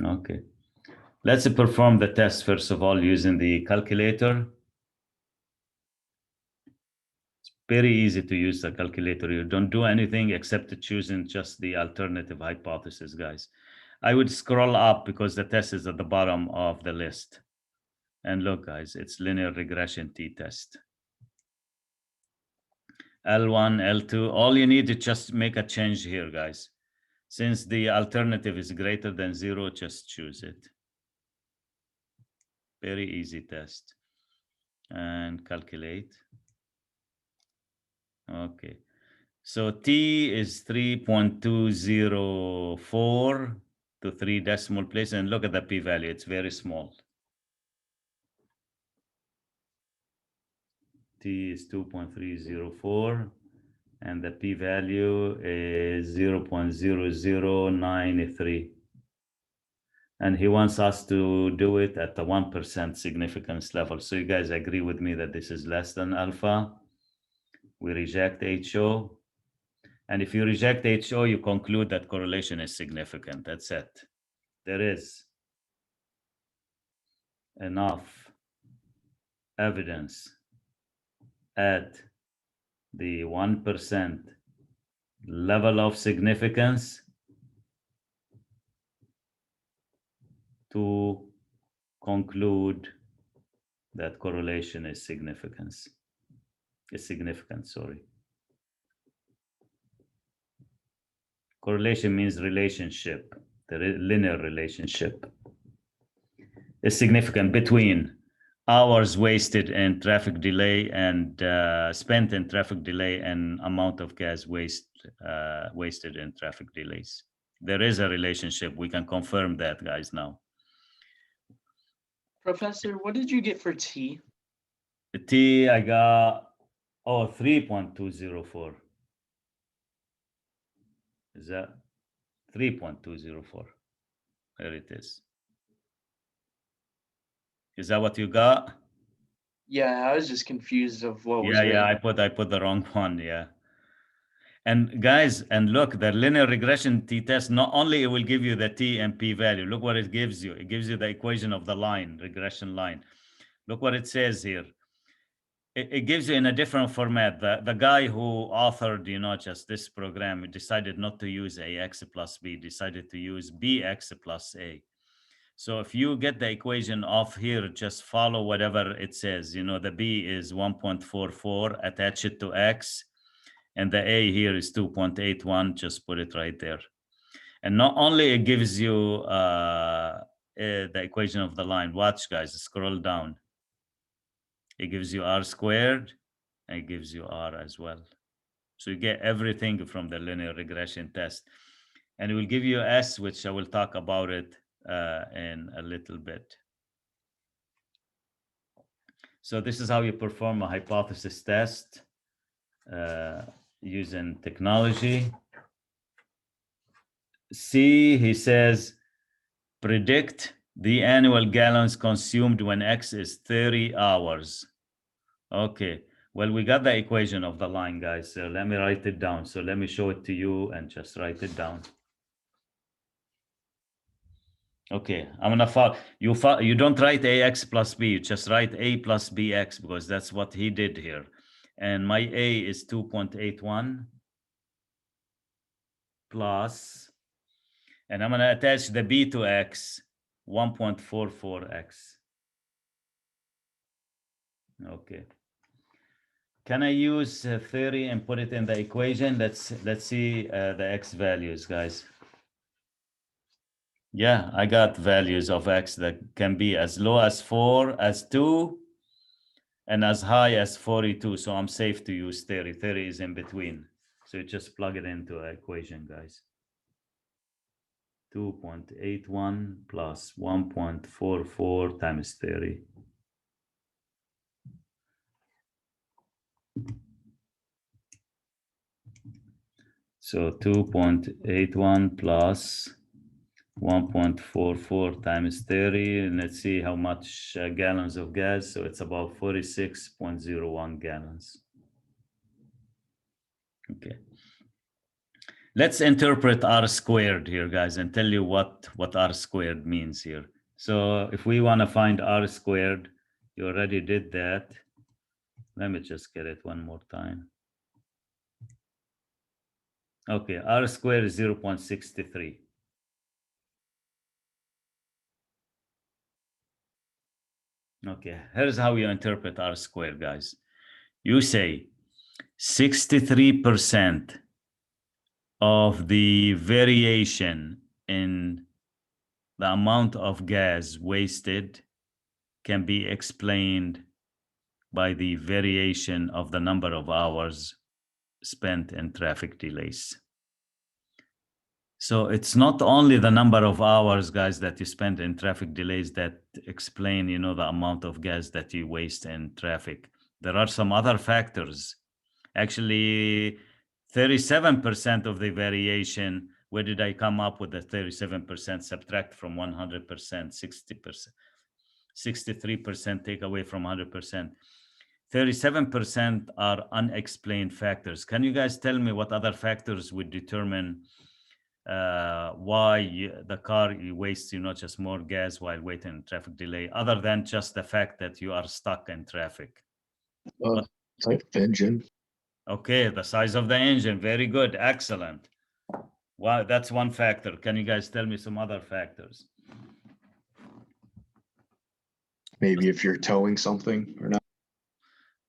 Okay, let's perform the test first of all using the calculator. It's very easy to use the calculator. You don't do anything except choosing just the alternative hypothesis, guys. I would scroll up because the test is at the bottom of the list. And look, guys, it's linear regression t-test. L1, L2, all you need to just make a change here, guys. Since the alternative is greater than 0, just choose it. Very easy test. And calculate. Okay. So T is 3.204 to 3 decimal places. And look at the p-value. It's very small. T is 2.304. And the p-value is 0.0093. And he wants us to do it at the 1% significance level. So you guys agree with me that this is less than alpha. We reject HO. And if you reject HO, you conclude that correlation is significant. That's it. There is enough evidence at the 1% level of significance to conclude that correlation is significant. Correlation means relationship, the linear relationship is significant between hours wasted in traffic delay and spent in traffic delay and amount of gas wasted in traffic delays. There is a relationship. We can confirm that, guys, now. Professor, what did you get for T? The T, I got 3.204. Is that 3.204? There it is. Is that what you got? Yeah, I was just confused of what was Yeah, I put the wrong one, yeah. And guys, and look, the linear regression t-test, not only it will give you the t and p value, look what it gives you. It gives you the equation of the line, regression line. Look what it says here. It gives you in a different format. The guy who authored, just this program, decided not to use ax plus b, decided to use bx plus a. So if you get the equation off here, just follow whatever it says. The b is 1.44, attach it to x, and the a here is 2.81, just put it right there. And not only it gives you the equation of the line, watch, guys, scroll down. It gives you r squared, and it gives you r as well. So you get everything from the linear regression test. And it will give you S, which I will talk about it in a little bit. So this is how you perform a hypothesis test using technology. C, he says, predict the annual gallons consumed when X is 30 hours. Okay, Well, we got the equation of the line, guys. So let me write it down. So let me show it to you and just write it down. Okay, I'm gonna follow you. You don't write ax plus b. You just write a plus bx because that's what he did here. And my a is 2.81 plus, and I'm gonna attach the b to x, 1.44x. Okay. Can I use theory and put it in the equation? Let's see the x values, guys. Yeah, I got values of x that can be as low as 4, as 2, and as high as 42. So I'm safe to use theory. Theory is in between. So you just plug it into the equation, guys. 2.81 plus 1.44 times theory. So 2.81 plus 1.44 times 30, and let's see how much gallons of gas. So it's about 46.01 gallons. Okay. Let's interpret r squared here, guys, and tell you what r squared means here. So if we want to find r squared, you already did that. Let me just get it one more time. Okay, r squared is 0.63. Okay, here's how you interpret r squared, guys. You say 63% of the variation in the amount of gas wasted can be explained by the variation of the number of hours spent in traffic delays. So it's not only the number of hours, guys, that you spend in traffic delays that explain, you know, the amount of gas that you waste in traffic. There are some other factors. Actually, 37% of the variation. Where did I come up with the 37%? Subtract from 100%, 60%, 63% take away from 100%. 37% are unexplained factors. Can you guys tell me what other factors would determine why the car wastes, you know, just more gas while waiting in traffic delay, other than just the fact that you are stuck in traffic? Type of engine. Okay, the size of the engine. Very good. Excellent. Wow, that's one factor. Can you guys tell me some other factors? Maybe if you're towing something or not.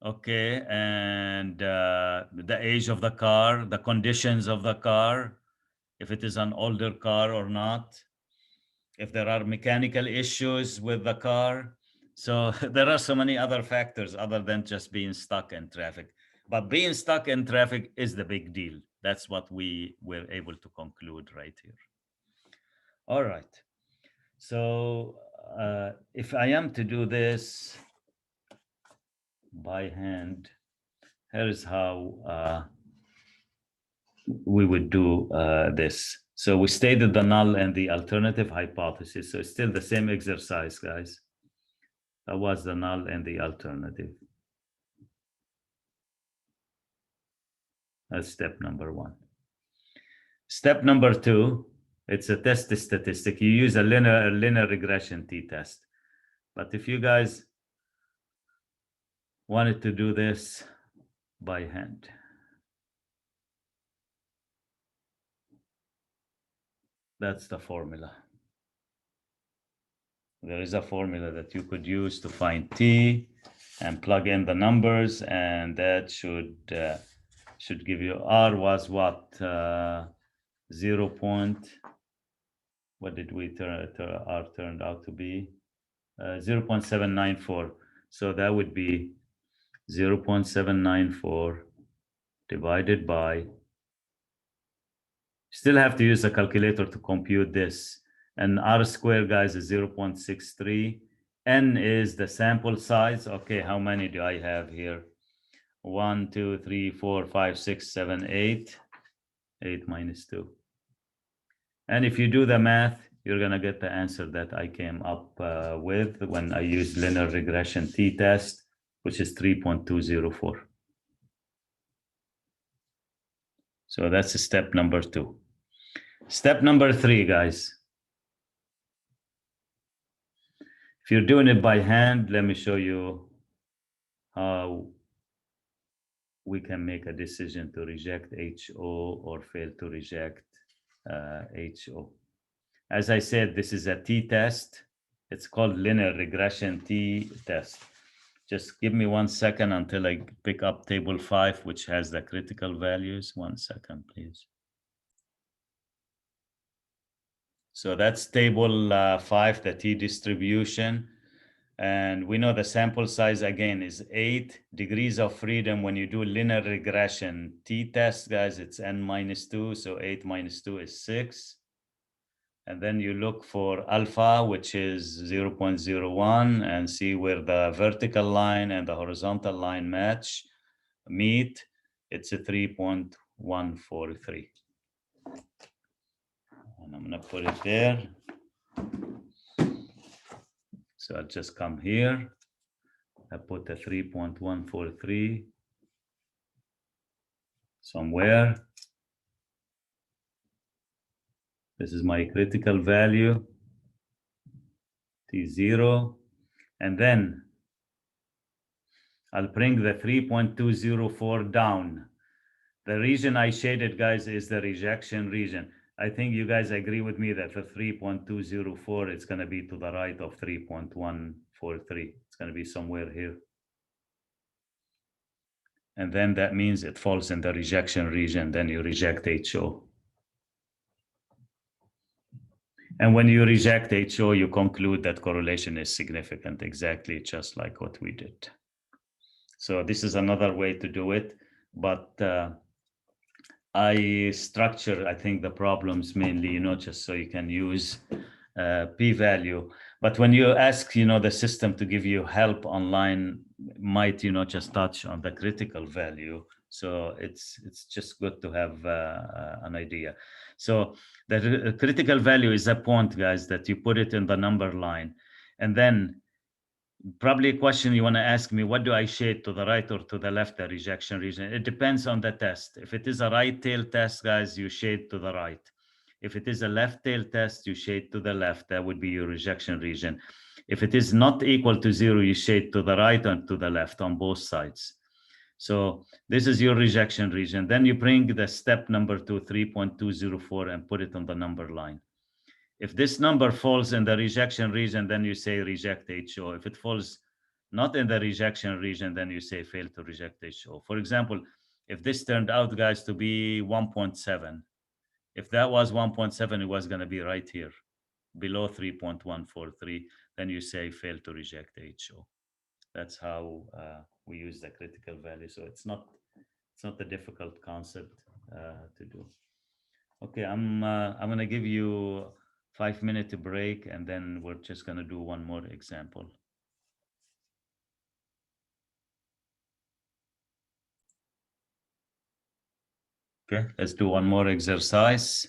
Okay, and the age of the car, the conditions of the car, if it is an older car or not, if there are mechanical issues with the car. So there are so many other factors other than just being stuck in traffic. But being stuck in traffic is the big deal. That's what we were able to conclude right here. All right. So if I am to do this by hand, here's how we would do this. So we stated the null and the alternative hypothesis. So it's still the same exercise, guys. That was the null and the alternative. That's step number 1. Step number 2, it's a test statistic. You use a linear regression t-test. But if you guys wanted to do this by hand, that's the formula. There is a formula that you could use to find t and plug in the numbers, and that should give you r was what, 0. What did we r turned out to be? 0.794. So that would be 0.794 divided by, still have to use a calculator to compute this, and r squared, guys, is 0.63. N is the sample size. Okay, how many do I have here? 1, 2, 3, 4, 5, 6, 7, 8. 8 minus 2. And if you do the math, you're gonna get the answer that I came up with when I used linear regression t-test, which is 3.204. So that's step number 2. Step number 3, guys. If you're doing it by hand, let me show you how we can make a decision to reject HO or fail to reject HO. As I said, this is a t-test. It's called linear regression t-test. Just give me 1 second until I pick up table 5, which has the critical values. 1 second, please. So that's table 5, the t-distribution. And we know the sample size, again, is 8 degrees of freedom. When you do linear regression t-test, guys, it's n-2. So 8 minus 2 is 6. And then you look for alpha, which is 0.01, and see where the vertical line and the horizontal line meet. It's a 3.143. And I'm going to put it there. So I'll just come here. I put a 3.143 somewhere. This is my critical value, T0. And then I'll bring the 3.204 down. The region I shaded, guys, is the rejection region. I think you guys agree with me that for 3.204, it's going to be to the right of 3.143. It's going to be somewhere here. And then that means it falls in the rejection region. Then you reject HO. And when you reject HO, you conclude that correlation is significant, exactly just like what we did. So this is another way to do it. But I structure, I think, the problems mainly, just so you can use p-value. But when you ask, the system to give you help online, might, just touch on the critical value. So it's just good to have an idea. So the critical value is a point, guys, that you put it in the number line. And then probably a question you want to ask me, what do I shade to the right or to the left, the rejection region? It depends on the test. If it is a right tail test, guys, you shade to the right. If it is a left tail test, you shade to the left. That would be your rejection region. If it is not equal to 0, you shade to the right and to the left on both sides. So this is your rejection region. Then you bring the step number 2, 3.204, and put it on the number line. If this number falls in the rejection region, then you say reject HO. If it falls not in the rejection region, then you say fail to reject HO. For example, if this turned out, guys, to be 1.7, if that was 1.7, it was going to be right here, below 3.143, then you say fail to reject HO. That's how we use the critical value. So it's not a difficult concept to do. Okay, I'm going to give you 5-minute break, and then we're just going to do one more example. Okay, let's do one more exercise.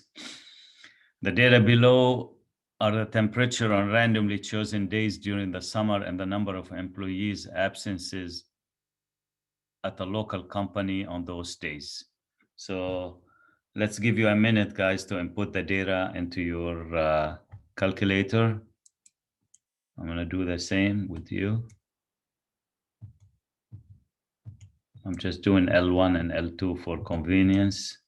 The data below are the temperature on randomly chosen days during the summer and the number of employees' absences at a local company on those days. So let's give you a minute, guys, to input the data into your calculator. I'm going to do the same with you. I'm just doing L1 and L2 for convenience.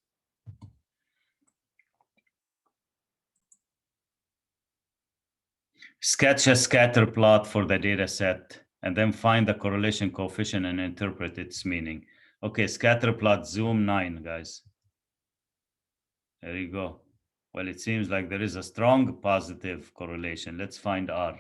Sketch a scatter plot for the data set, and then find the correlation coefficient and interpret its meaning. Okay, scatter plot, zoom 9, guys. There you go. Well, it seems like there is a strong positive correlation. Let's find R.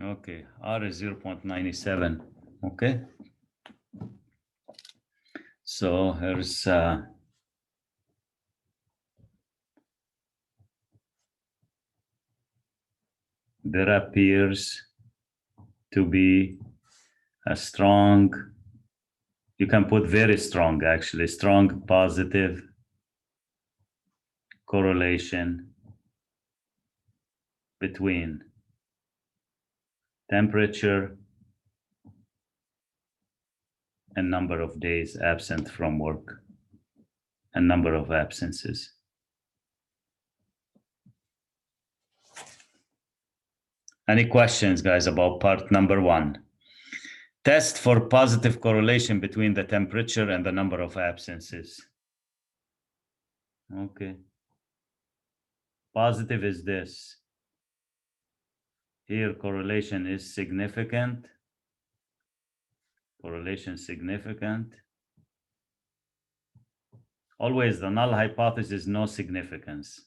Okay, R is 0.97. Okay. So here's there appears to be a strong, you can put very strong, actually, strong positive correlation between temperature and number of days absent from work and number of absences. Any questions, guys, about part number 1? Test for positive correlation between the temperature and the number of absences. Okay. Positive is this. Here, correlation is significant. Correlation significant. Always the null hypothesis, no significance.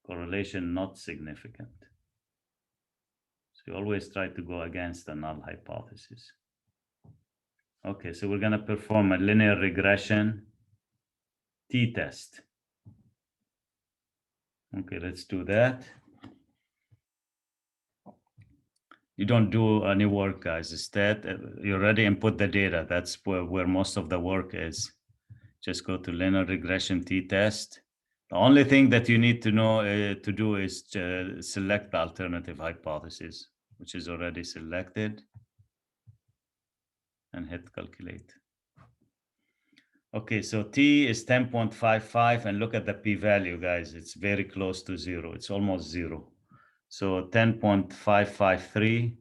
Correlation not significant. So you always try to go against the null hypothesis. Okay, so we're going to perform a linear regression t-test. Okay, let's do that. You don't do any work, guys. Instead, you already input the data. That's where most of the work is. Just go to linear regression t-test. The only thing that you need to know to do is to select the alternative hypothesis, which is already selected, and hit calculate. Okay, so T is 10.55, and look at the p-value, guys. It's very close to 0. It's almost 0. So 10.553.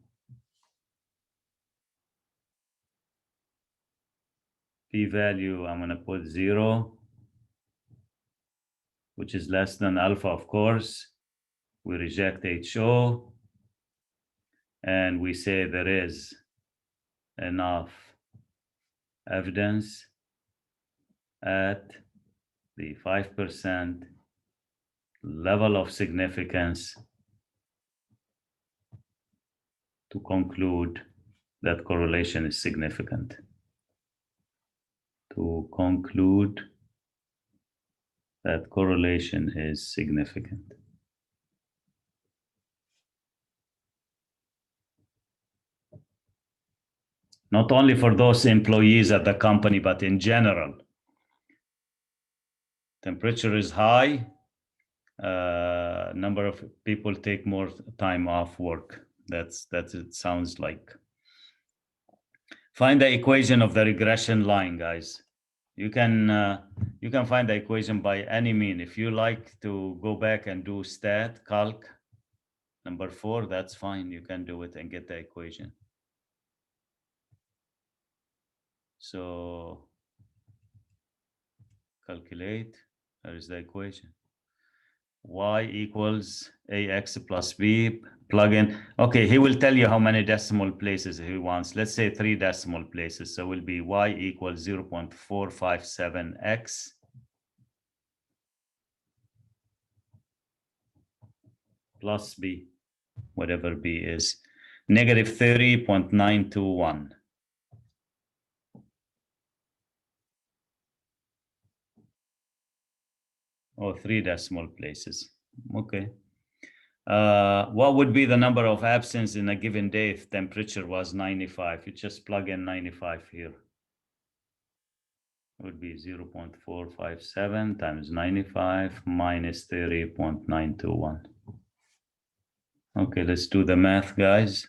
P-value, I'm going to put 0, which is less than alpha, of course. We reject HO, and we say there is enough evidence at the 5% level of significance to conclude that correlation is significant. To conclude that correlation is significant. Not only for those employees at the company, but in general. Temperature is high, number of people take more time off work. That's it sounds like. Find the equation of the regression line, guys. You can find the equation by any mean. If you like to go back and do stat calc number 4, that's fine. You can do it and get the equation. So calculate. There is the equation. Y equals ax plus b, plug in. Okay, he will tell you how many decimal places he wants. Let's say 3 decimal places. So it will be y equals 0.457x plus b, whatever b is, negative 30.921. Or 3 decimal places. Okay. What would be the number of absence in a given day if temperature was 95? You just plug in 95 here. It would be 0.457 times 95 minus 30.921. Okay, let's do the math, guys.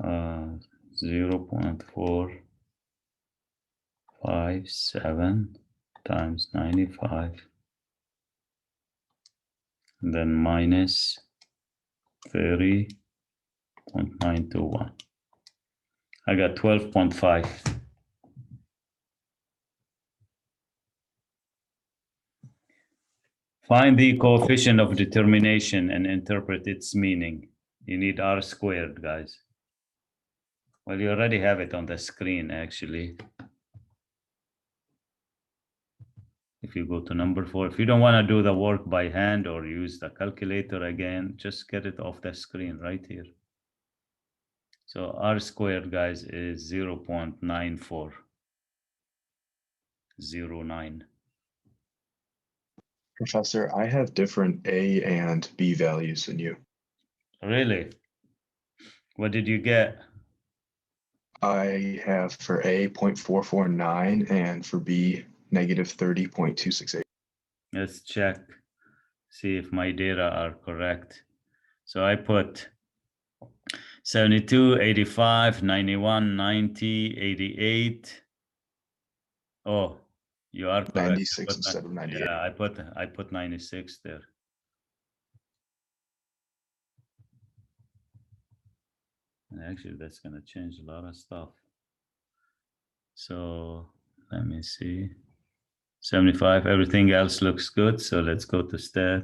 Uh, 0.457 times 95, and then minus 30.921. I got 12.5. Find the coefficient of determination and interpret its meaning. You need R squared, guys. Well, you already have it on the screen, actually. If you go to number 4, if you don't want to do the work by hand or use the calculator again, just get it off the screen right here. So R squared, guys, is 0.9409. Professor, I have different A and B values than you. Really? What did you get? I have for A 0.449 and for B negative 30.268. Let's check, see if my data are correct. So I put 72, 85, 91, 90, 88. Oh, you are correct. 96 instead of 98. Yeah, I put 96 there. And actually, that's gonna change a lot of stuff. So let me see. 75, everything else looks good. So let's go to stat,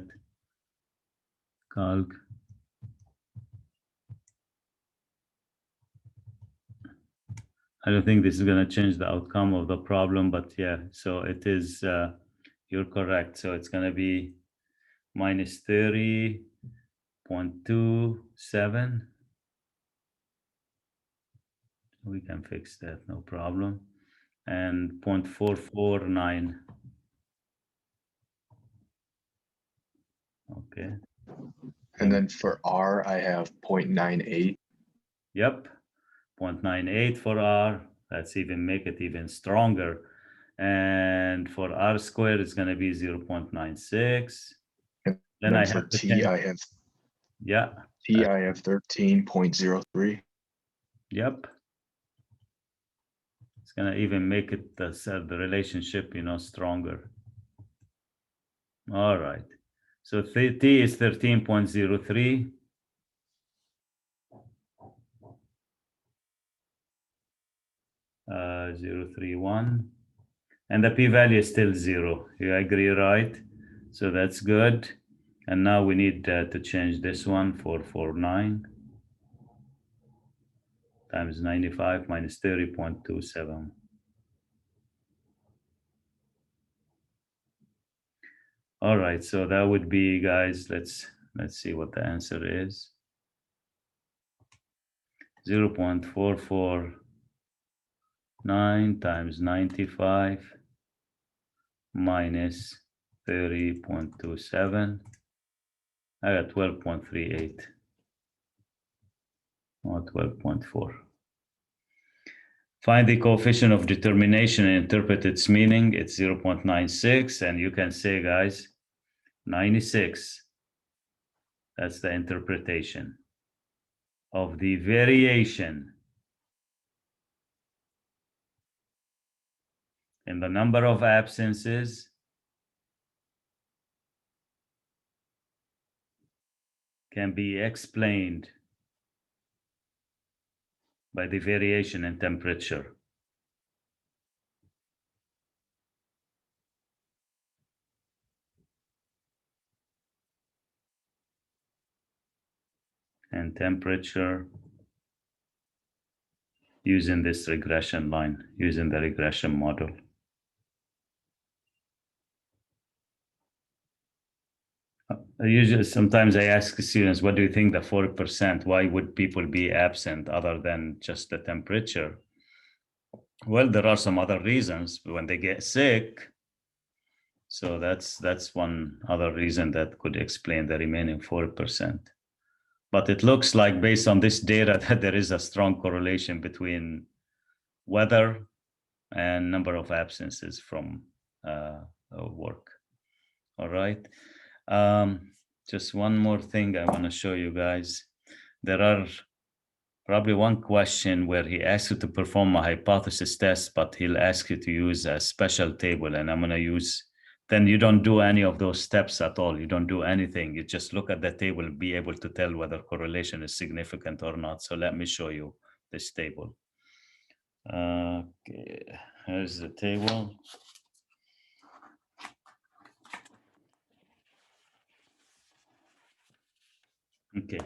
calc. I don't think this is going to change the outcome of the problem, but yeah, so it is, you're correct. So it's going to be minus 30.27. We can fix that, no problem. And 0.449. Okay. And then for R, I have 0.98. Yep, 0.98 for R. Let's even make it even stronger. And for R squared, it's going to be 0.96. And Then then I for have to T, change. I have Yeah. T, I have 13.03. Yep. It's going to even make it the relationship, stronger. All right. So T is 13.03. Uh, 0.031. And the p-value is still 0. You agree, right? So that's good. And now we need to change this one, 449 times 95 minus 30.27. All right, so that would be, guys, let's see what the answer is. 0.449 times 95 minus 30.27. I got 12.38 or 12.4. Find the coefficient of determination and interpret its meaning. It's 0.96, and you can say, guys, 96. That's the interpretation of the variation in the number of absences can be explained by the variation in temperature. And temperature using this regression line, using the regression model. Usually, sometimes I ask students, what do you think the 4%? Why would people be absent other than just the temperature? Well, there are some other reasons when they get sick. So that's one other reason that could explain the remaining 4%. But it looks like, based on this data, that there is a strong correlation between weather and number of absences from work. All right. Just one more thing I want to show you guys. There are probably one question where he asks you to perform a hypothesis test, but he'll ask you to use a special table, and I'm going to use, then you don't do any of those steps at all. You don't do anything. You just look at the table, be able to tell whether correlation is significant or not. So let me show you this table. Okay, here's the table. Okay.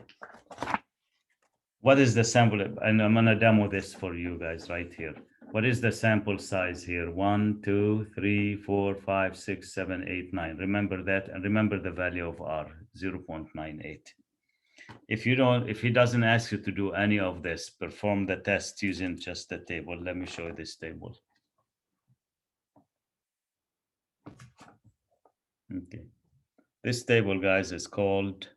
What is the sample? And I'm gonna demo this for you guys right here. What is the sample size here? 1, 2, 3, 4, 5, 6, 7, 8, 9. Remember that, and remember the value of R, 0.98. If he doesn't ask you to do any of this, perform the test using just the table. Let me show you this table. Okay. This table, guys, is called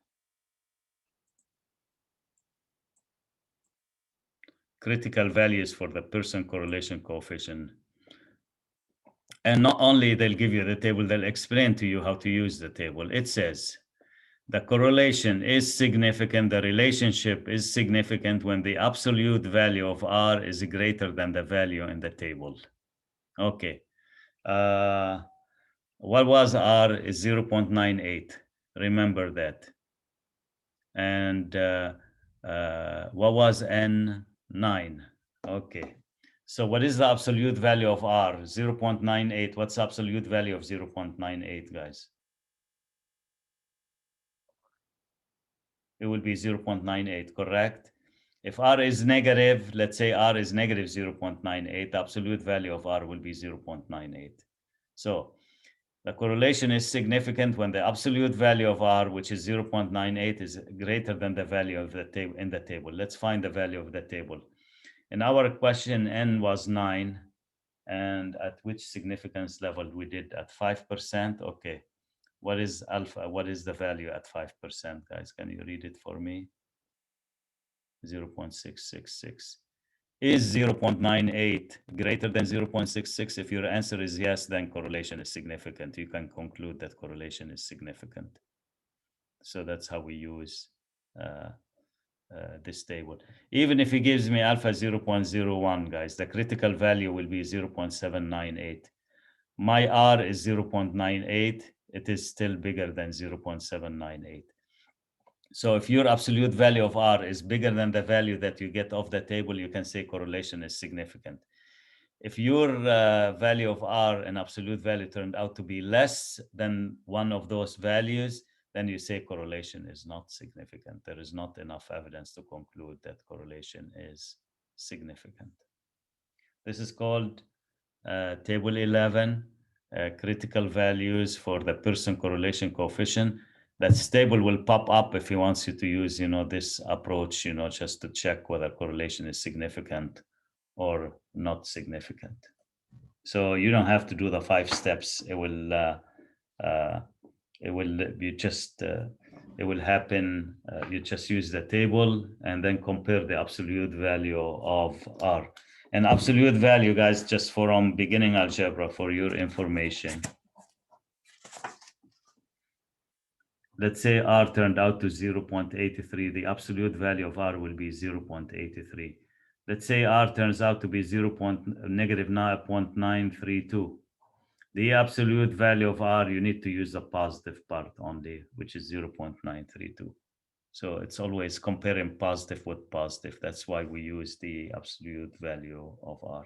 critical values for the Pearson correlation coefficient. And not only they'll give you the table, they'll explain to you how to use the table. It says the correlation is significant, the relationship is significant when the absolute value of R is greater than the value in the table. Okay. What was R is 0.98. Remember that. And what was N? 9. Okay. So what is the absolute value of R? 0.98. What's the absolute value of 0.98, guys? It will be 0.98, correct? If R is negative, let's say R is negative 0.98, the absolute value of R will be 0.98. So the correlation is significant when the absolute value of R, which is 0.98, is greater than the value of the table in the table. Let's find the value of the table. In our question, N was 9, and at which significance level we did at 5%? Okay. What is alpha? What is the value at 5%, guys? Can you read it for me? 0.666. Is 0.98 greater than 0.66? If your answer is yes, then correlation is significant. You can conclude that correlation is significant. So that's how we use this table. Even if he gives me alpha 0.01, guys, the critical value will be 0.798. My R is 0.98. It is still bigger than 0.798. So if your absolute value of R is bigger than the value that you get off the table, you can say correlation is significant. If your value of R and absolute value turned out to be less than one of those values, then you say correlation is not significant. There is not enough evidence to conclude that correlation is significant. This is called Table 11, critical values for the Pearson correlation coefficient. That table will pop up if he wants you to use, this approach, just to check whether correlation is significant or not significant. So you don't have to do the 5 steps. It will happen. You just use the table and then compare the absolute value of R. And absolute value, guys, just from beginning algebra for your information. Let's say R turned out to 0.83. The absolute value of R will be 0.83. Let's say R turns out to be negative 9.932. The absolute value of R, you need to use the positive part only, which is 0.932. So it's always comparing positive with positive. That's why we use the absolute value of R.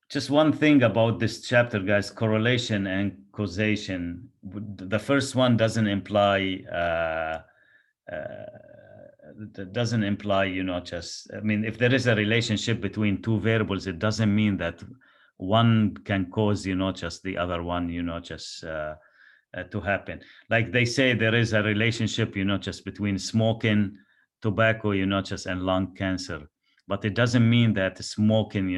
Just one thing about this chapter, guys, correlation and causation. The first one doesn't imply, if there is a relationship between two variables, it doesn't mean that one can cause, just the other one, to happen. Like they say, there is a relationship, just between smoking, tobacco, and lung cancer. But it doesn't mean that smoking,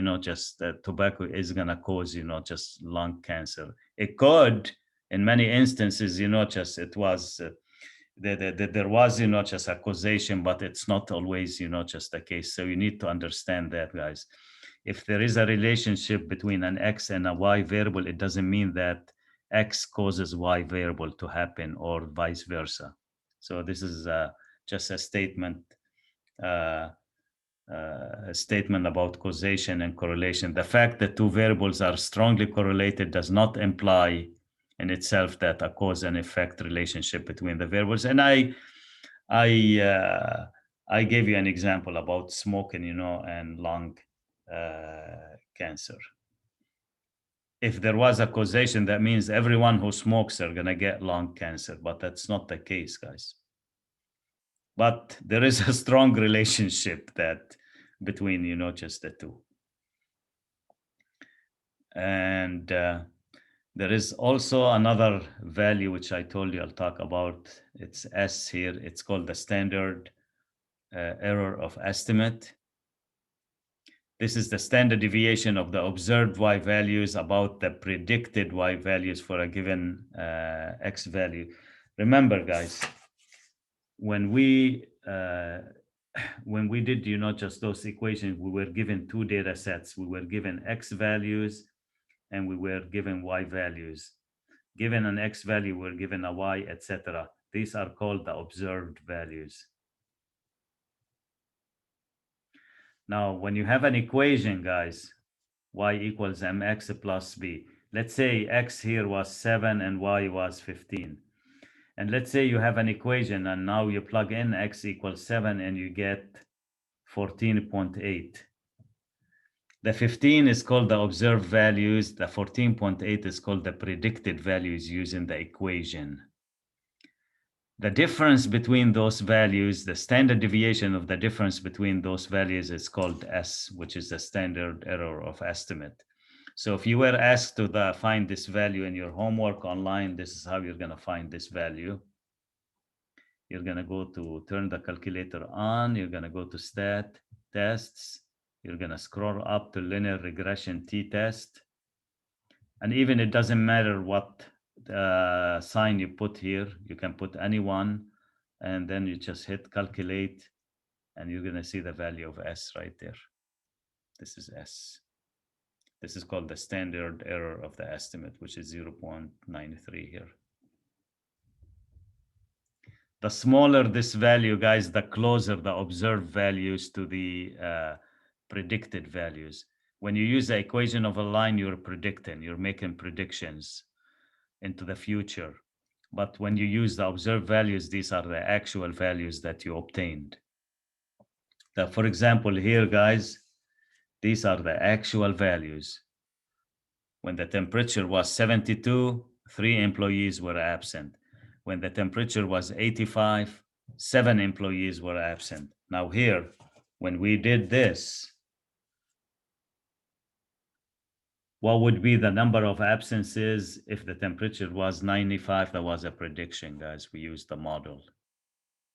tobacco is gonna cause, just lung cancer. It could, in many instances, there was, just a causation, but it's not always, just the case. So you need to understand that, guys. If there is a relationship between an X and a Y variable, it doesn't mean that X causes Y variable to happen or vice versa. So this is just a statement. A statement about causation and correlation. The fact that two variables are strongly correlated does not imply in itself that a cause and effect relationship between the variables. And I gave you an example about smoking, and lung cancer. If there was a causation, that means everyone who smokes are gonna get lung cancer, but that's not the case, guys. But there is a strong relationship between, just the two. And there is also another value, which I told you I'll talk about. It's S here. It's called the standard error of estimate. This is the standard deviation of the observed Y values about the predicted Y values for a given X value. Remember, guys, when we did, just those equations, we were given two data sets. We were given X values and we were given Y values. Given an X value, we're given a Y, etc. These are called the observed values. Now, when you have an equation, guys, Y equals mx plus b. Let's say X here was 7 and Y was 15. And let's say you have an equation and now you plug in X equals 7 and you get 14.8. The 15 is called the observed values. The 14.8 is called the predicted values using the equation. The difference between those values, the standard deviation of the difference between those values is called S, which is the standard error of estimate. So if you were asked to find this value in your homework online, this is how you're going to find this value. You're going to go to turn the calculator on. You're going to go to stat, tests. You're going to scroll up to linear regression t-test. And even it doesn't matter what sign you put here. You can put any one. And then you just hit calculate. And you're going to see the value of S right there. This is S. This is called the standard error of the estimate, which is 0.93 here. The smaller this value, guys, the closer the observed values to the predicted values. When you use the equation of a line, you're predicting, you're making predictions into the future. But when you use the observed values, these are the actual values that you obtained. For example, here, guys, these are the actual values. When the temperature was 72, 3 employees were absent. When the temperature was 85, 7 employees were absent. Now here, when we did this, what would be the number of absences if the temperature was 95? That was a prediction, guys. We used the model.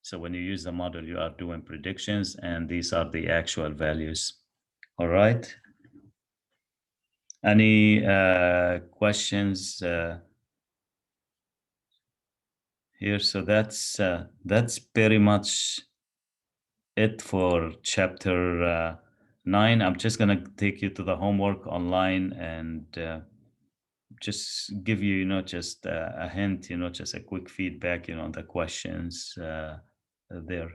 So when you use the model, you are doing predictions, and these are the actual values. All right. Any questions here? So that's pretty much it for chapter 9. I'm just gonna take you to the homework online and just give you, just a hint, just a quick feedback, on the questions there.